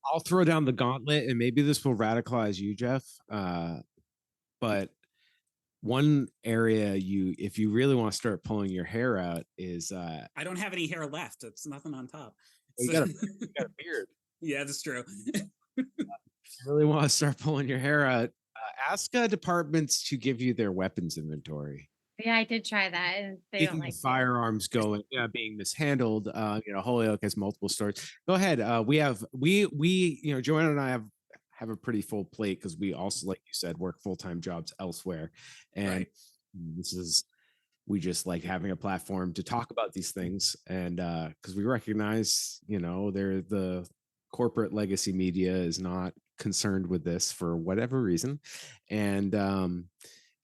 I'll throw down the gauntlet, and maybe this will radicalize you, Jeff. But one area if you really want to start pulling your hair out is I don't have any hair left. It's nothing on top. You got a beard. Yeah, that's true. You really want to start pulling your hair out, ask departments to give you their weapons inventory. Yeah, I did try that, and they don't like firearms going, being mishandled. You know, Holyoke has multiple stores. Go ahead. We you know, Joanna and I have a pretty full plate because we also, like you said, work full-time jobs elsewhere, and we just like having a platform to talk about these things, and because we recognize, you know, the corporate legacy media is not concerned with this for whatever reason, and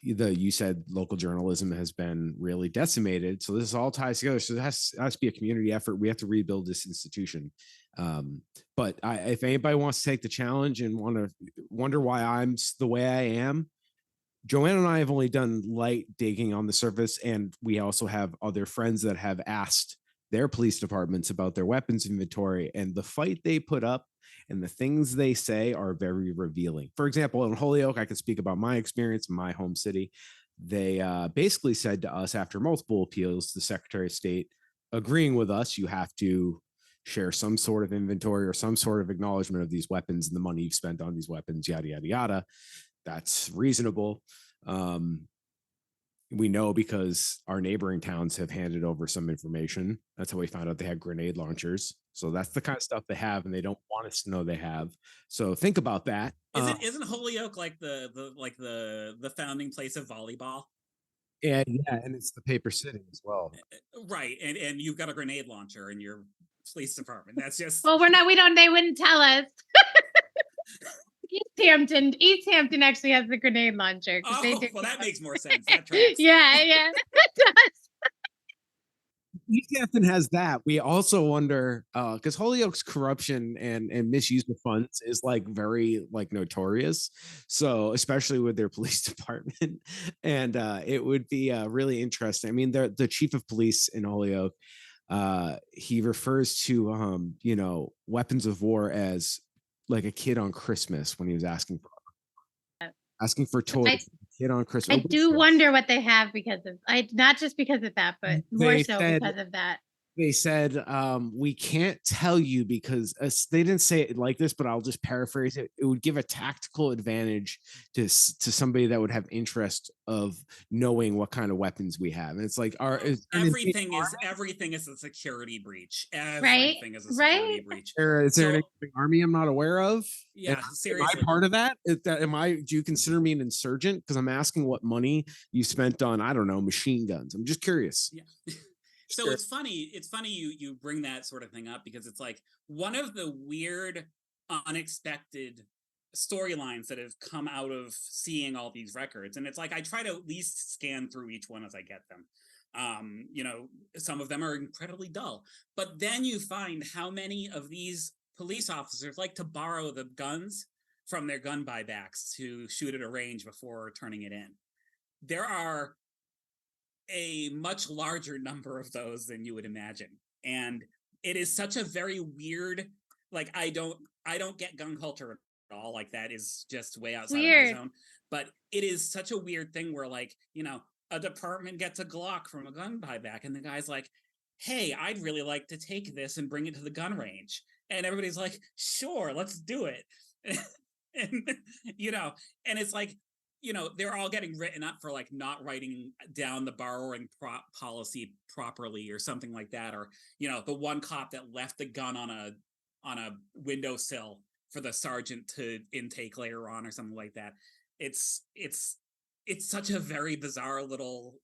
you said local journalism has been really decimated, so this all ties together. So it has to be a community effort. We have to rebuild this institution. But if anybody wants to take the challenge and wonder why I'm the way I am, Joanna and I have only done light digging on the surface, and we also have other friends that have asked their police departments about their weapons inventory, and the fight they put up and the things they say are very revealing. For example, in Holyoke, I can speak about my experience in my home city. They basically said to us, after multiple appeals, the Secretary of State agreeing with us, you have to share some sort of inventory or some sort of acknowledgement of these weapons and the money you've spent on these weapons, yada, yada, yada. That's reasonable. We know because our neighboring towns have handed over some information. That's how we found out they had grenade launchers. So that's the kind of stuff they have, and they don't want us to know they have. So think about that. Isn't Holyoke like the founding place of volleyball? And yeah, and it's the paper city as well. Right, and you've got a grenade launcher in your police department. That's just well, they wouldn't tell us. East Hampton actually has the grenade launcher. Oh, well, that makes more sense. Yeah, it does. East Hampton has that. We also wonder, because Holyoke's corruption and misuse of funds is like very like notorious. So especially with their police department, and it would be really interesting. I mean, the chief of police in Holyoke, he refers to you know, weapons of war as like a kid on Christmas when he was asking for toys. Kid on Christmas. I do wonder what they have because of not just because of that, but more so because of that. they said, we can't tell you because they didn't say it like this, but I'll just paraphrase it. It would give a tactical advantage to somebody that would have interest of knowing what kind of weapons we have. And it's like, everything is a security breach. Right? Everything is a security Right? breach. is there an So army I'm not aware of? yeah, Am I seriously. part of that? Do you consider me an insurgent? Because I'm asking what money you spent on, I don't know, machine guns. I'm just curious. Yeah. So it's funny you bring that sort of thing up, because it's like one of the weird, unexpected storylines that have come out of seeing all these records. And it's like I try to at least scan through each one as I get them. Some of them are incredibly dull, but then you find how many of these police officers like to borrow the guns from their gun buybacks to shoot at a range before turning it in. There are a much larger number of those than you would imagine, and it is such a very weird, like, I don't get gun culture at all. Like, that is just way outside of my Weird. zone. But it is such a weird thing where, like, a department gets a Glock from a gun buyback, and the guy's like, hey, I'd really like to take this and bring it to the gun range, and everybody's like, sure, let's do it. and and it's like, they're all getting written up for, like, not writing down the borrowing policy properly or something like that. Or, the one cop that left the gun on a windowsill for the sergeant to intake later on or something like that. It's such a very bizarre little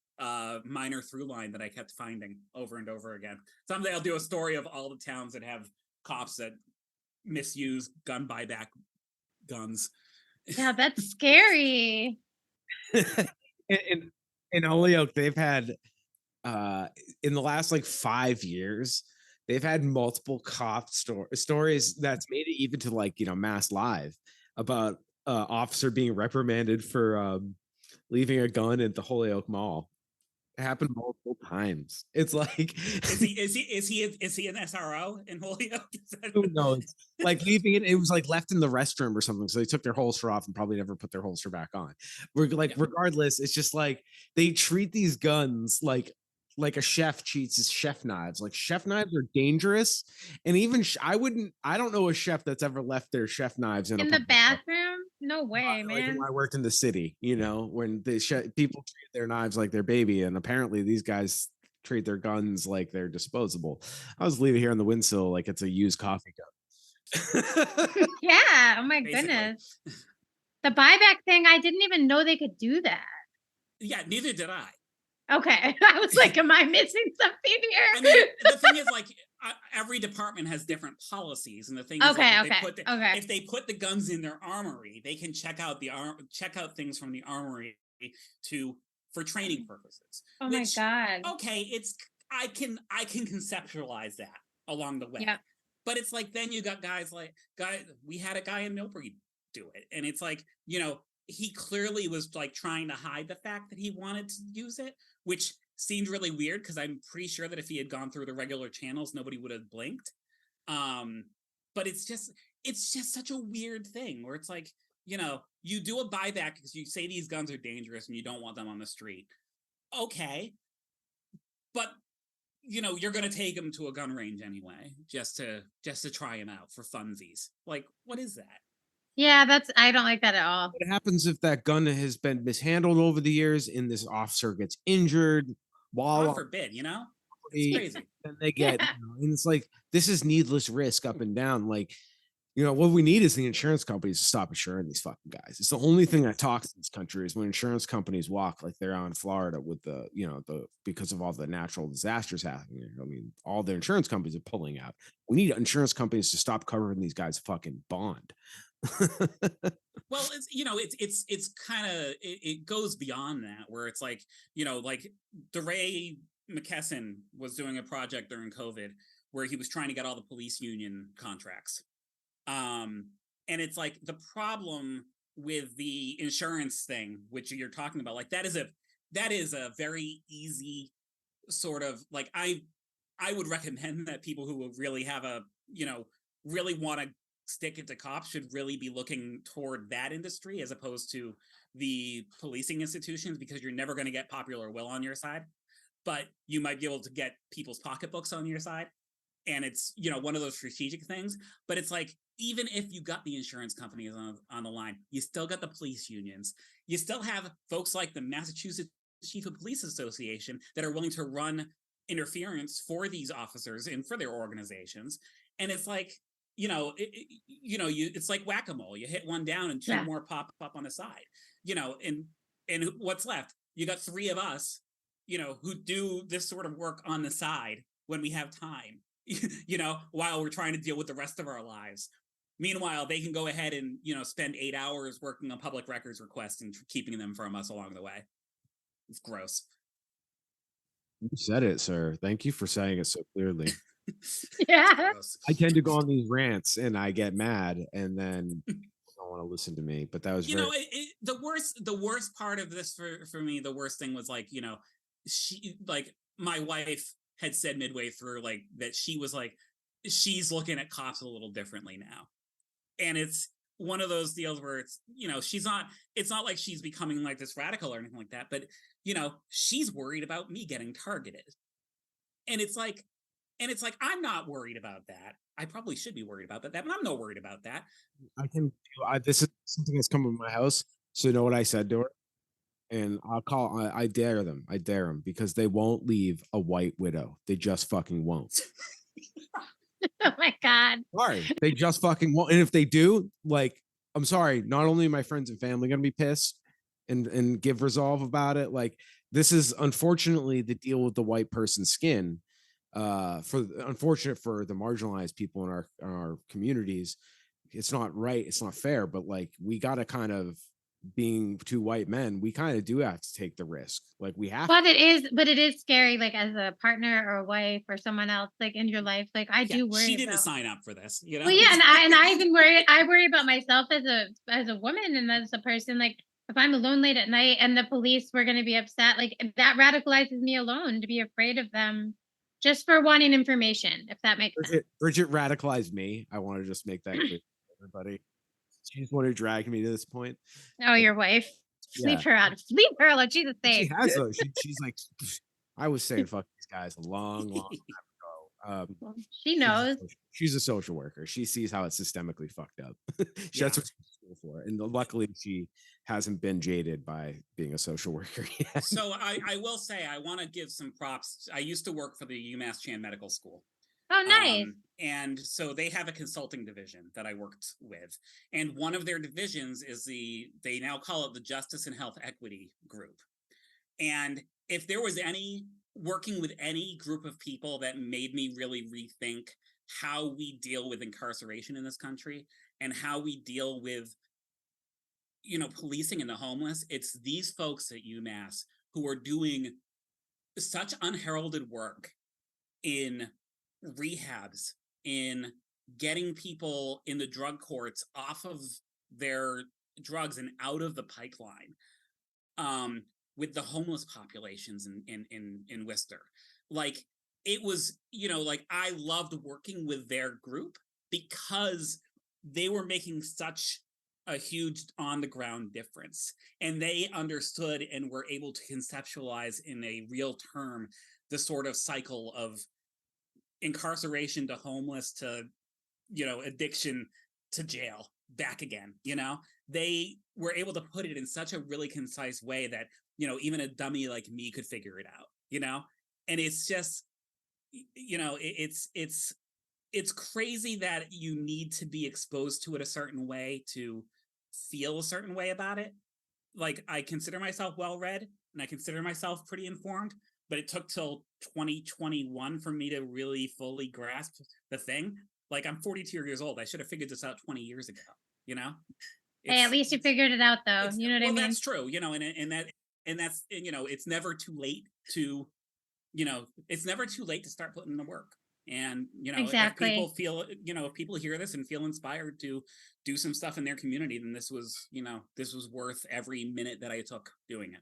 minor through line that I kept finding over and over again. Someday I'll do a story of all the towns that have cops that misuse gun buyback guns. Yeah, that's scary. in Holyoke, they've had in the last like 5 years, they've had multiple cop stories that's made it even to, like, Mass Live about officer being reprimanded for leaving a gun at the Holyoke Mall. It happened multiple times. It's like, is he an SRO in Holyoke? who knows? Like, leaving it was like left in the restroom or something. So they took their holster off and probably never put their holster back on. We're like, Yeah. regardless, it's just like they treat these guns like a chef treats his chef knives. Like, chef knives are dangerous, and even I don't know a chef that's ever left their chef knives in In the bathroom? No way, like when man. I worked in the city, when the people treat their knives like their baby, and apparently these guys treat their guns like they're disposable. I was leaving here on the windsill like it's a used coffee cup. Yeah. Oh my Basically. goodness. The buyback thing, I didn't even know they could do that. Yeah, neither did I. Okay. I was like, am I missing something here? I mean, the thing is, like, every department has different policies, and the thing is, Okay, like, okay. if they put the guns in their armory, they can check out things from the armory for training purposes. Oh my God. Okay, I can conceptualize that along the way. Yeah. But it's like, then you got we had a guy in Millbury do it, and it's like, he clearly was, like, trying to hide the fact that he wanted to use it, which seemed really weird, because I'm pretty sure that if he had gone through the regular channels, nobody would have blinked. But it's just such a weird thing where it's like, you do a buyback because you say these guns are dangerous and you don't want them on the street. Okay. But you're going to take them to a gun range anyway, just to try them out for funsies. Like, what is that? Yeah, I don't like that at all. What happens if that gun has been mishandled over the years and this officer gets injured while God forbid, it's crazy. And they get, and it's like, this is needless risk up and down. Like, what we need is the insurance companies to stop insuring these fucking guys. It's the only thing that talks in this country is when insurance companies walk like they're out in Florida with because of all the natural disasters happening. I mean, all the insurance companies are pulling out. We need insurance companies to stop covering these guys' fucking bond. Well, it's kind of, it goes beyond that, where it's like, like DeRay McKesson was doing a project during COVID where he was trying to get all the police union contracts. And it's like, the problem with the insurance thing, which you're talking about, like, that is a very easy sort of, like, I would recommend that people who really have really want to stick it to cops should really be looking toward that industry as opposed to the policing institutions, because you're never going to get popular will on your side. but you might be able to get people's pocketbooks on your side. And it's, one of those strategic things. But it's like, even if you got the insurance companies on the line, you still got the police unions. You still have folks like the Massachusetts Chief of Police Association that are willing to run interference for these officers and for their organizations. And it's like, it's like whack-a-mole. You hit one down and two Yeah. more pop up on the side, and what's left? You got three of us, who do this sort of work on the side when we have time, while we're trying to deal with the rest of our lives. Meanwhile, they can go ahead and, spend 8 hours working on public records requests and keeping them from us along the way. It's gross. You said it, sir. Thank you for saying it so clearly. Yeah. I tend to go on these rants and I get mad, and then don't want to listen to me. But that was the worst part of this for me. The worst thing was like, she, like, my wife had said midway through, like, that she was like, she's looking at cops a little differently now. And it's one of those deals where it's, it's not like she's becoming like this radical or anything like that, but, she's worried about me getting targeted. And it's like, I'm not worried about that. I probably should be worried about that, but I'm not worried about that. This is something that's come in my house. So you know what I said to her? And I dare them. I dare them, because they won't leave a white widow. They just fucking won't. Oh my God. Sorry. They just fucking won't. And if they do, like, I'm sorry, not only my friends and family going to be pissed and give resolve about it. Like, this is unfortunately the deal with the white person's skin. Unfortunate for the marginalized people in our communities. It's not right. It's not fair, but like, we got to kind of, being two white men, we kind of do have to take the risk. Like, we have. But it is scary, like, as a partner or a wife or someone else, like, in your life. Like, I do worry. She didn't sign up for this, Well, yeah, and I even worry. I worry about myself as a woman and as a person. Like, if I'm alone late at night and the police were going to be upset, like, that radicalizes me alone to be afraid of them just for wanting information. If that makes sense. Bridget radicalized me. I want to just make that clear to everybody. She's the one who dragged me to this point. Oh, your wife. Yeah. Leave her out. Leave her alone. Jesus She sake. has though. She's like, I was saying fuck these guys a long time ago. Well, she knows. She's a social worker. She sees how it's systemically fucked up. That's what she's school for. And luckily she hasn't been jaded by being a social worker yet. So I will say, I want to give some props. I used to work for the UMass Chan Medical School. Oh, nice. And so they have a consulting division that I worked with. And one of their divisions is they now call it the Justice and Health Equity Group. And if there was working with any group of people that made me really rethink how we deal with incarceration in this country and how we deal with, policing and the homeless, it's these folks at UMass who are doing such unheralded work in rehabs, in getting people in the drug courts off of their drugs and out of the pipeline, with the homeless populations in Worcester. Like, it was, like, I loved working with their group because they were making such a huge on the ground difference, and they understood and were able to conceptualize in a real term the sort of cycle of incarceration to homeless to, addiction to jail back again. They were able to put it in such a really concise way that, even a dummy like me could figure it out, and it's just, it's crazy that you need to be exposed to it a certain way to feel a certain way about it. Like, I consider myself well-read and I consider myself pretty informed, but it took till 2021 for me to really fully grasp the thing. Like, I'm 42 years old. I should have figured this out 20 years ago, Hey, at least you figured it out, though. You know what I mean? Well, that's true, and that's, it's never too late to, it's never too late to start putting in the work. And, exactly. if people feel, if people hear this and feel inspired to do some stuff in their community, then this was worth every minute that I took doing it,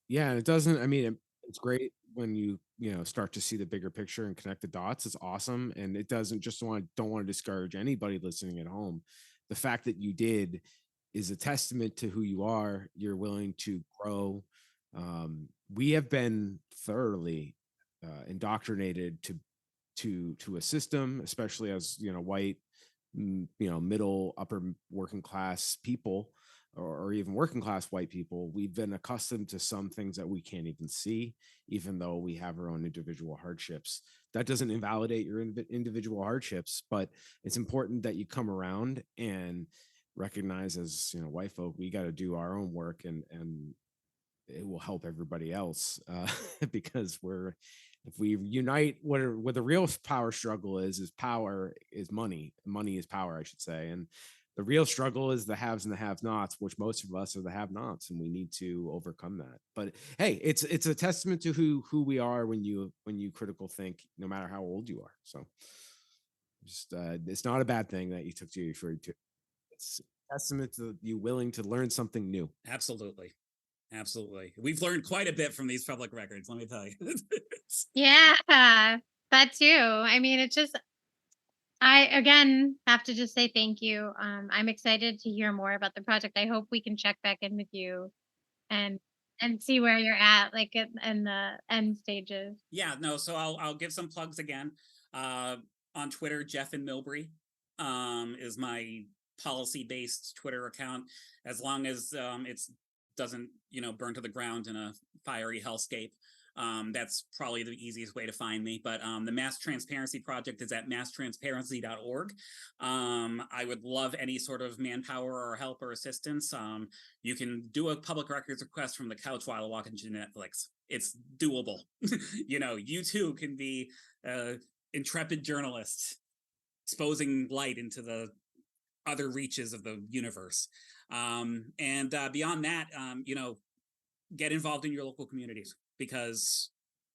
Yeah, and it doesn't, I mean, it's great when you start to see the bigger picture and connect the dots. It's awesome. And it doesn't just don't want to discourage anybody listening at home. The fact that you did is a testament to who you are. You're willing to grow. We have been thoroughly indoctrinated to a system, especially as white, middle upper working class people, or even working class white people. We've been accustomed to some things that we can't even see, even though we have our own individual hardships. That doesn't invalidate your individual hardships, but it's important that you come around and recognize, as white folk, we got to do our own work, and it will help everybody else, because if we unite, what the real power struggle is power is money is power, I should say. And the real struggle is the haves and the have nots, which most of us are the have nots, and we need to overcome that. But hey, it's a testament to who we are when you critical think, no matter how old you are. So just it's not a bad thing that you took to it's a testament to you willing to learn something new. Absolutely. We've learned quite a bit from these public records, let me tell you. Yeah, that too. I mean, it's just, I again have to just say thank you. I'm excited to hear more about the project. I hope we can check back in with you and see where you're at, like in the end stages. Yeah, no, so I'll give some plugs again. On Twitter, Jeff and Milbury is my policy-based Twitter account. As long as it's doesn't burn to the ground in a fiery hellscape, that's probably the easiest way to find me. But the Mass Transparency Project is at masstransparency.org. I would love any sort of manpower or help or assistance. You can do a public records request from the couch while watching Netflix. It's doable. You too can be intrepid journalists exposing light into the other reaches of the universe. And beyond that, get involved in your local communities, because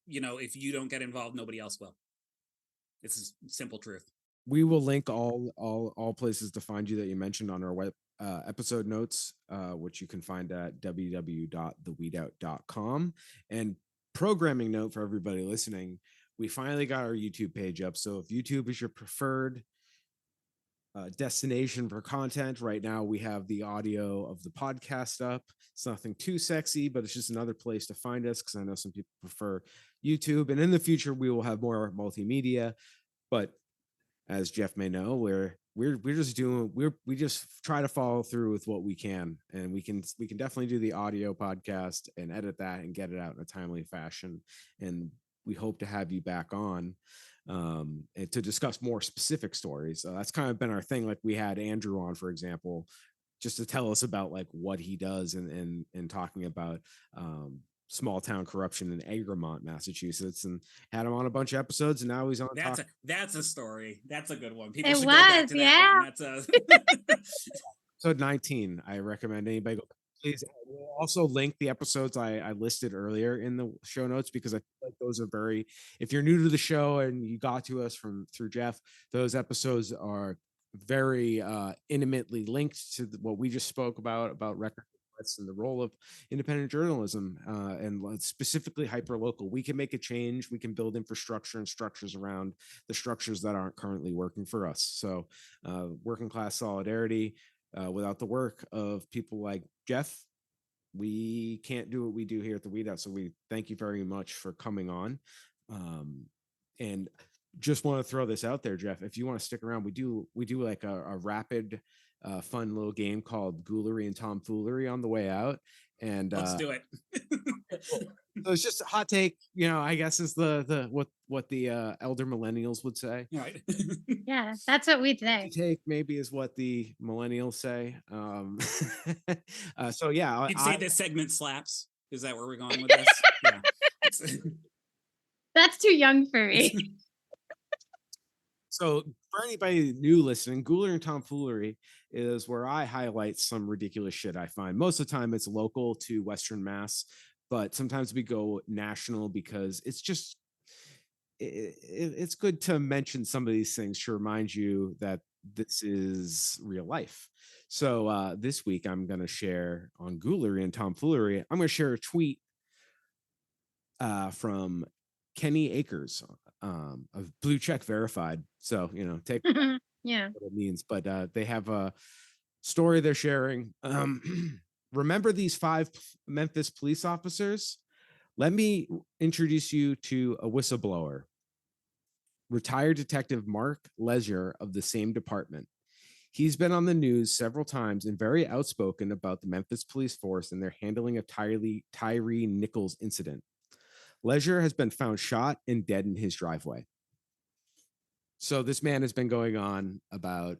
if you don't get involved, nobody else will. It's a simple truth. We will link all places to find you that you mentioned on our web episode notes, which you can find at www.theweedout.com. And programming note for everybody listening, we finally got our YouTube page up. So if YouTube is your preferred destination for content right now, we have the audio of the podcast up. It's nothing too sexy, but it's just another place to find us, because I know some people prefer YouTube. And in the future, we will have more multimedia. But as Jeff may know, we just try to follow through with what we can, and we can definitely do the audio podcast and edit that and get it out in a timely fashion. And we hope to have you back on and to discuss more specific stories. That's kind of been our thing. Like we had Andrew on, for example, just to tell us about like what he does, and talking about small town corruption in Egremont, Massachusetts, and had him on a bunch of episodes. And now he's on. That's a story. That's a good one. People It should was, go back to that one. That's a episode 19. I recommend anybody go. Please, we'll also link the episodes I listed earlier in the show notes, because I feel like those are very, if you're new to the show and you got to us through Jeff, those episodes are very intimately linked to what we just spoke about record and the role of independent journalism, and specifically hyper local. We can make a change. We can build infrastructure and structures around the structures that aren't currently working for us. So working class solidarity, without the work of people like Jeff, we can't do what we do here at the Weed Out. So we thank you very much for coming on. And just want to throw this out there, Jeff, if you want to stick around, we do like a rapid fun little game called Ghoulery and Tomfoolery on the way out. And let's do it. So it's just a hot take, I guess is the what the elder millennials would say. Right. yeah, that's what we'd say. Take maybe is what the millennials say. So yeah, You'd say this segment slaps. Is that where we're going with this? Yeah. That's too young for me. So for anybody new listening, Ghoulery and Tomfoolery is where I highlight some ridiculous shit I find. Most of the time it's local to Western Mass, but sometimes we go national, because it's just, it's good to mention some of these things to remind you that this is real life. So this week I'm going to share on Ghoulery and Tomfoolery. I'm going to share a tweet from Kenny Akers, of Blue Check Verified. So, take yeah what it means, but they have a story they're sharing. remember these 5 Memphis police officers? Let me introduce you to a whistleblower, retired Detective Mark Leisure of the same department. He's been on the news several times and very outspoken about the Memphis police force and their handling of Tyree Nichols incident. Leisure has been found shot and dead in his driveway. So this man has been going on about,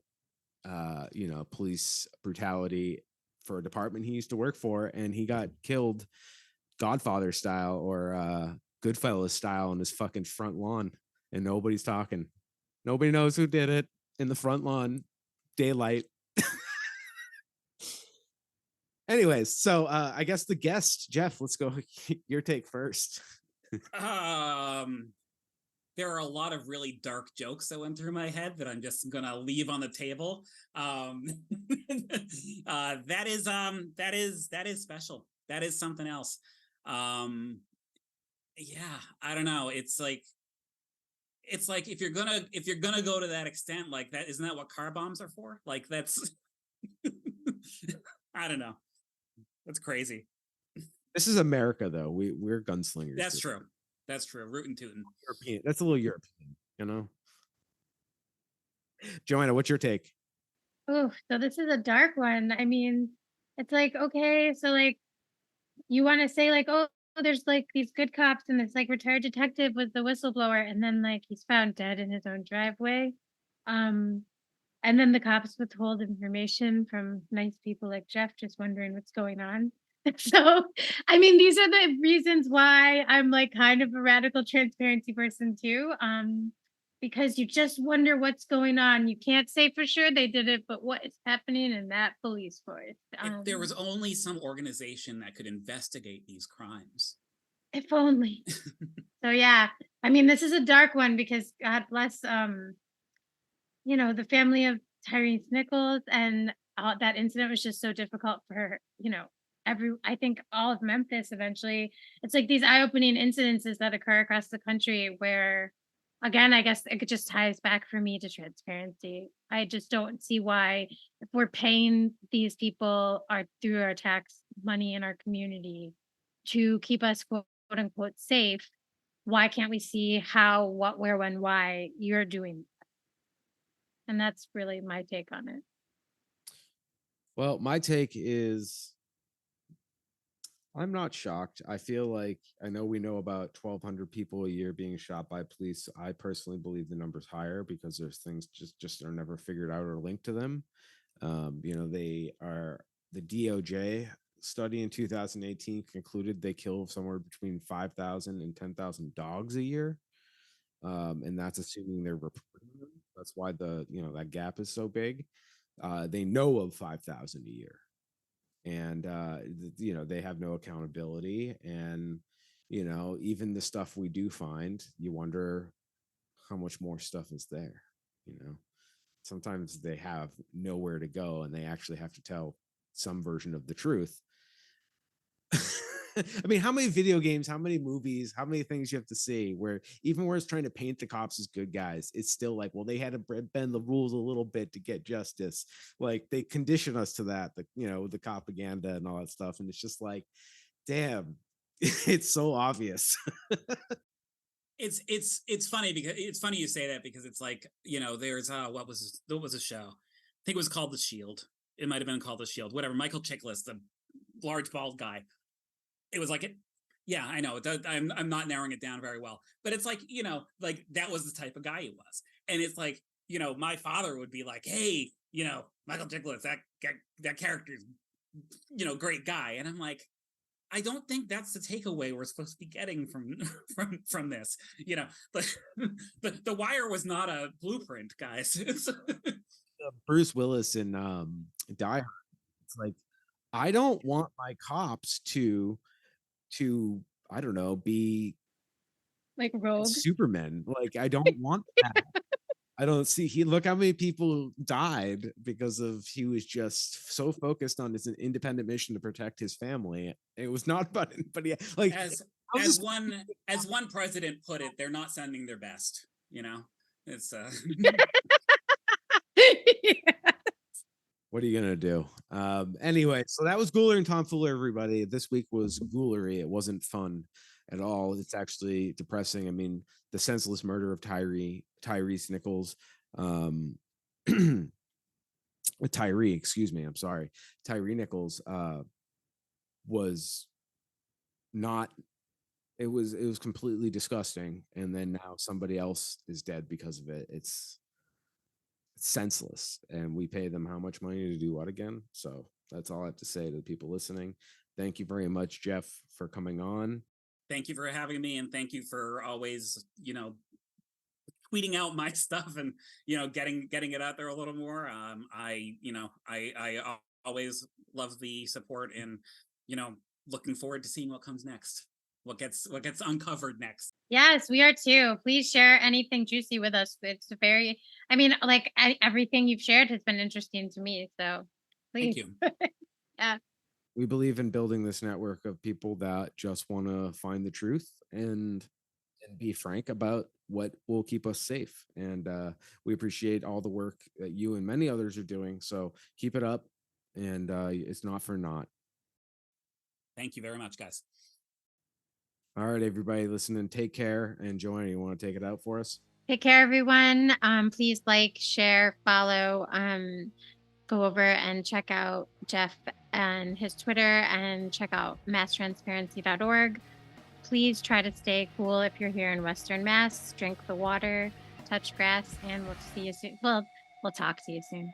police brutality for a department he used to work for, and he got killed Godfather style or Goodfellas style on his fucking front lawn, and nobody's talking. Nobody knows who did it in the front lawn, daylight. Anyways, so I guess the guest, Jeff, let's go. Your take first. There are a lot of really dark jokes that went through my head that I'm just gonna leave on the table. That is special. That is something else. Yeah, I don't know. It's like if you're gonna go to that extent, like that, isn't that what car bombs are for? Like that's I don't know. That's crazy. This is America, though. We're gunslingers. That's true. That's true. Rootin' tootin'. European. That's a little European, you know. Joanna, what's your take? Oh, so this is a dark one. I mean, it's like, okay, so like you want to say like, oh, there's like these good cops and this like retired detective was the whistleblower, and then like he's found dead in his own driveway. Um, and then the cops withhold information from nice people like Jeff, just wondering what's going on. So, I mean, these are the reasons why I'm like kind of a radical transparency person too. Because you just wonder what's going on. You can't say for sure they did it, but what is happening in that police force? If there was only some organization that could investigate these crimes. If only. So yeah, I mean, this is a dark one because God bless, the family of Tyrese Nichols, and that incident was just so difficult for, I think all of Memphis eventually. It's like these eye-opening incidences that occur across the country where, again, I guess it just ties back for me to transparency. I just don't see why, if we're paying these people through our tax money in our community to keep us quote unquote safe, why can't we see how, what, where, when, why you're doing that? And that's really my take on it. Well, my take is I'm not shocked. I feel like I know we know about 1,200 people a year being shot by police. I personally believe the number's higher because there's things just are never figured out or linked to them. They are the DOJ study in 2018 concluded they kill somewhere between 5,000 and 10,000 dogs a year. And that's assuming they're reporting them. That's why that gap is so big. They know of 5,000 a year. And they have no accountability, and even the stuff we do find, you wonder how much more stuff is there. Sometimes they have nowhere to go and they actually have to tell some version of the truth. I mean, how many video games, how many movies, how many things you have to see where even where it's trying to paint the cops as good guys, it's still like, well, they had to bend the rules a little bit to get justice. Like they condition us to that, the propaganda and all that stuff. And it's just like, damn, it's so obvious. It's funny because it's funny you say that because it's like, there's there was a show. I think it was called The Shield. It might have been called The Shield, whatever. Michael Chiklis, the large bald guy. It was like it. Yeah, I know. I'm not narrowing it down very well, but it's like, like that was the type of guy he was. And it's like, my father would be like, hey, Michael Chiklis, that character's, great guy. And I'm like, I don't think that's the takeaway we're supposed to be getting from this. But the Wire was not a blueprint, guys. Bruce Willis in Die Hard. It's like, I don't want my cops to I don't know, be like rogue Superman. Like I don't want that. I don't see look how many people died because of he was just so focused on his independent mission to protect his family. It was not about anybody. Like as one president put it, they're not sending their best. It's What are you gonna do? Anyway, so that was Ghouler and Tomfoolery, everybody. This week was Ghoulery. It wasn't fun at all. It's actually depressing. I mean, the senseless murder of Tyrese Nichols, Tyree, excuse me, I'm sorry, Tyree Nichols, was not. It was completely disgusting, and then now somebody else is dead because of it. It's senseless, and we pay them how much money to do what again? So that's all I have to say to the people listening. Thank you very much, Jeff, for coming on. Thank you for having me, and thank you for always, tweeting out my stuff and getting it out there a little more. I always love the support, and looking forward to seeing what comes next, what gets uncovered next. Yes, we are too. Please share anything juicy with us. It's very, I mean, like everything you've shared has been interesting to me. So Thank please. you. Yeah. We believe in building this network of people that just want to find the truth and be frank about what will keep us safe. And we appreciate all the work that you and many others are doing. So keep it up. And it's not for naught. Thank you very much, guys. All right, everybody listening, take care. And Joanna, you want to take it out for us? Take care, everyone. Please like, share, follow. Go over and check out Jeff and his Twitter and check out masstransparency.org. Please try to stay cool if you're here in Western Mass. Drink the water, touch grass, and we'll see you soon. We'll talk to you soon.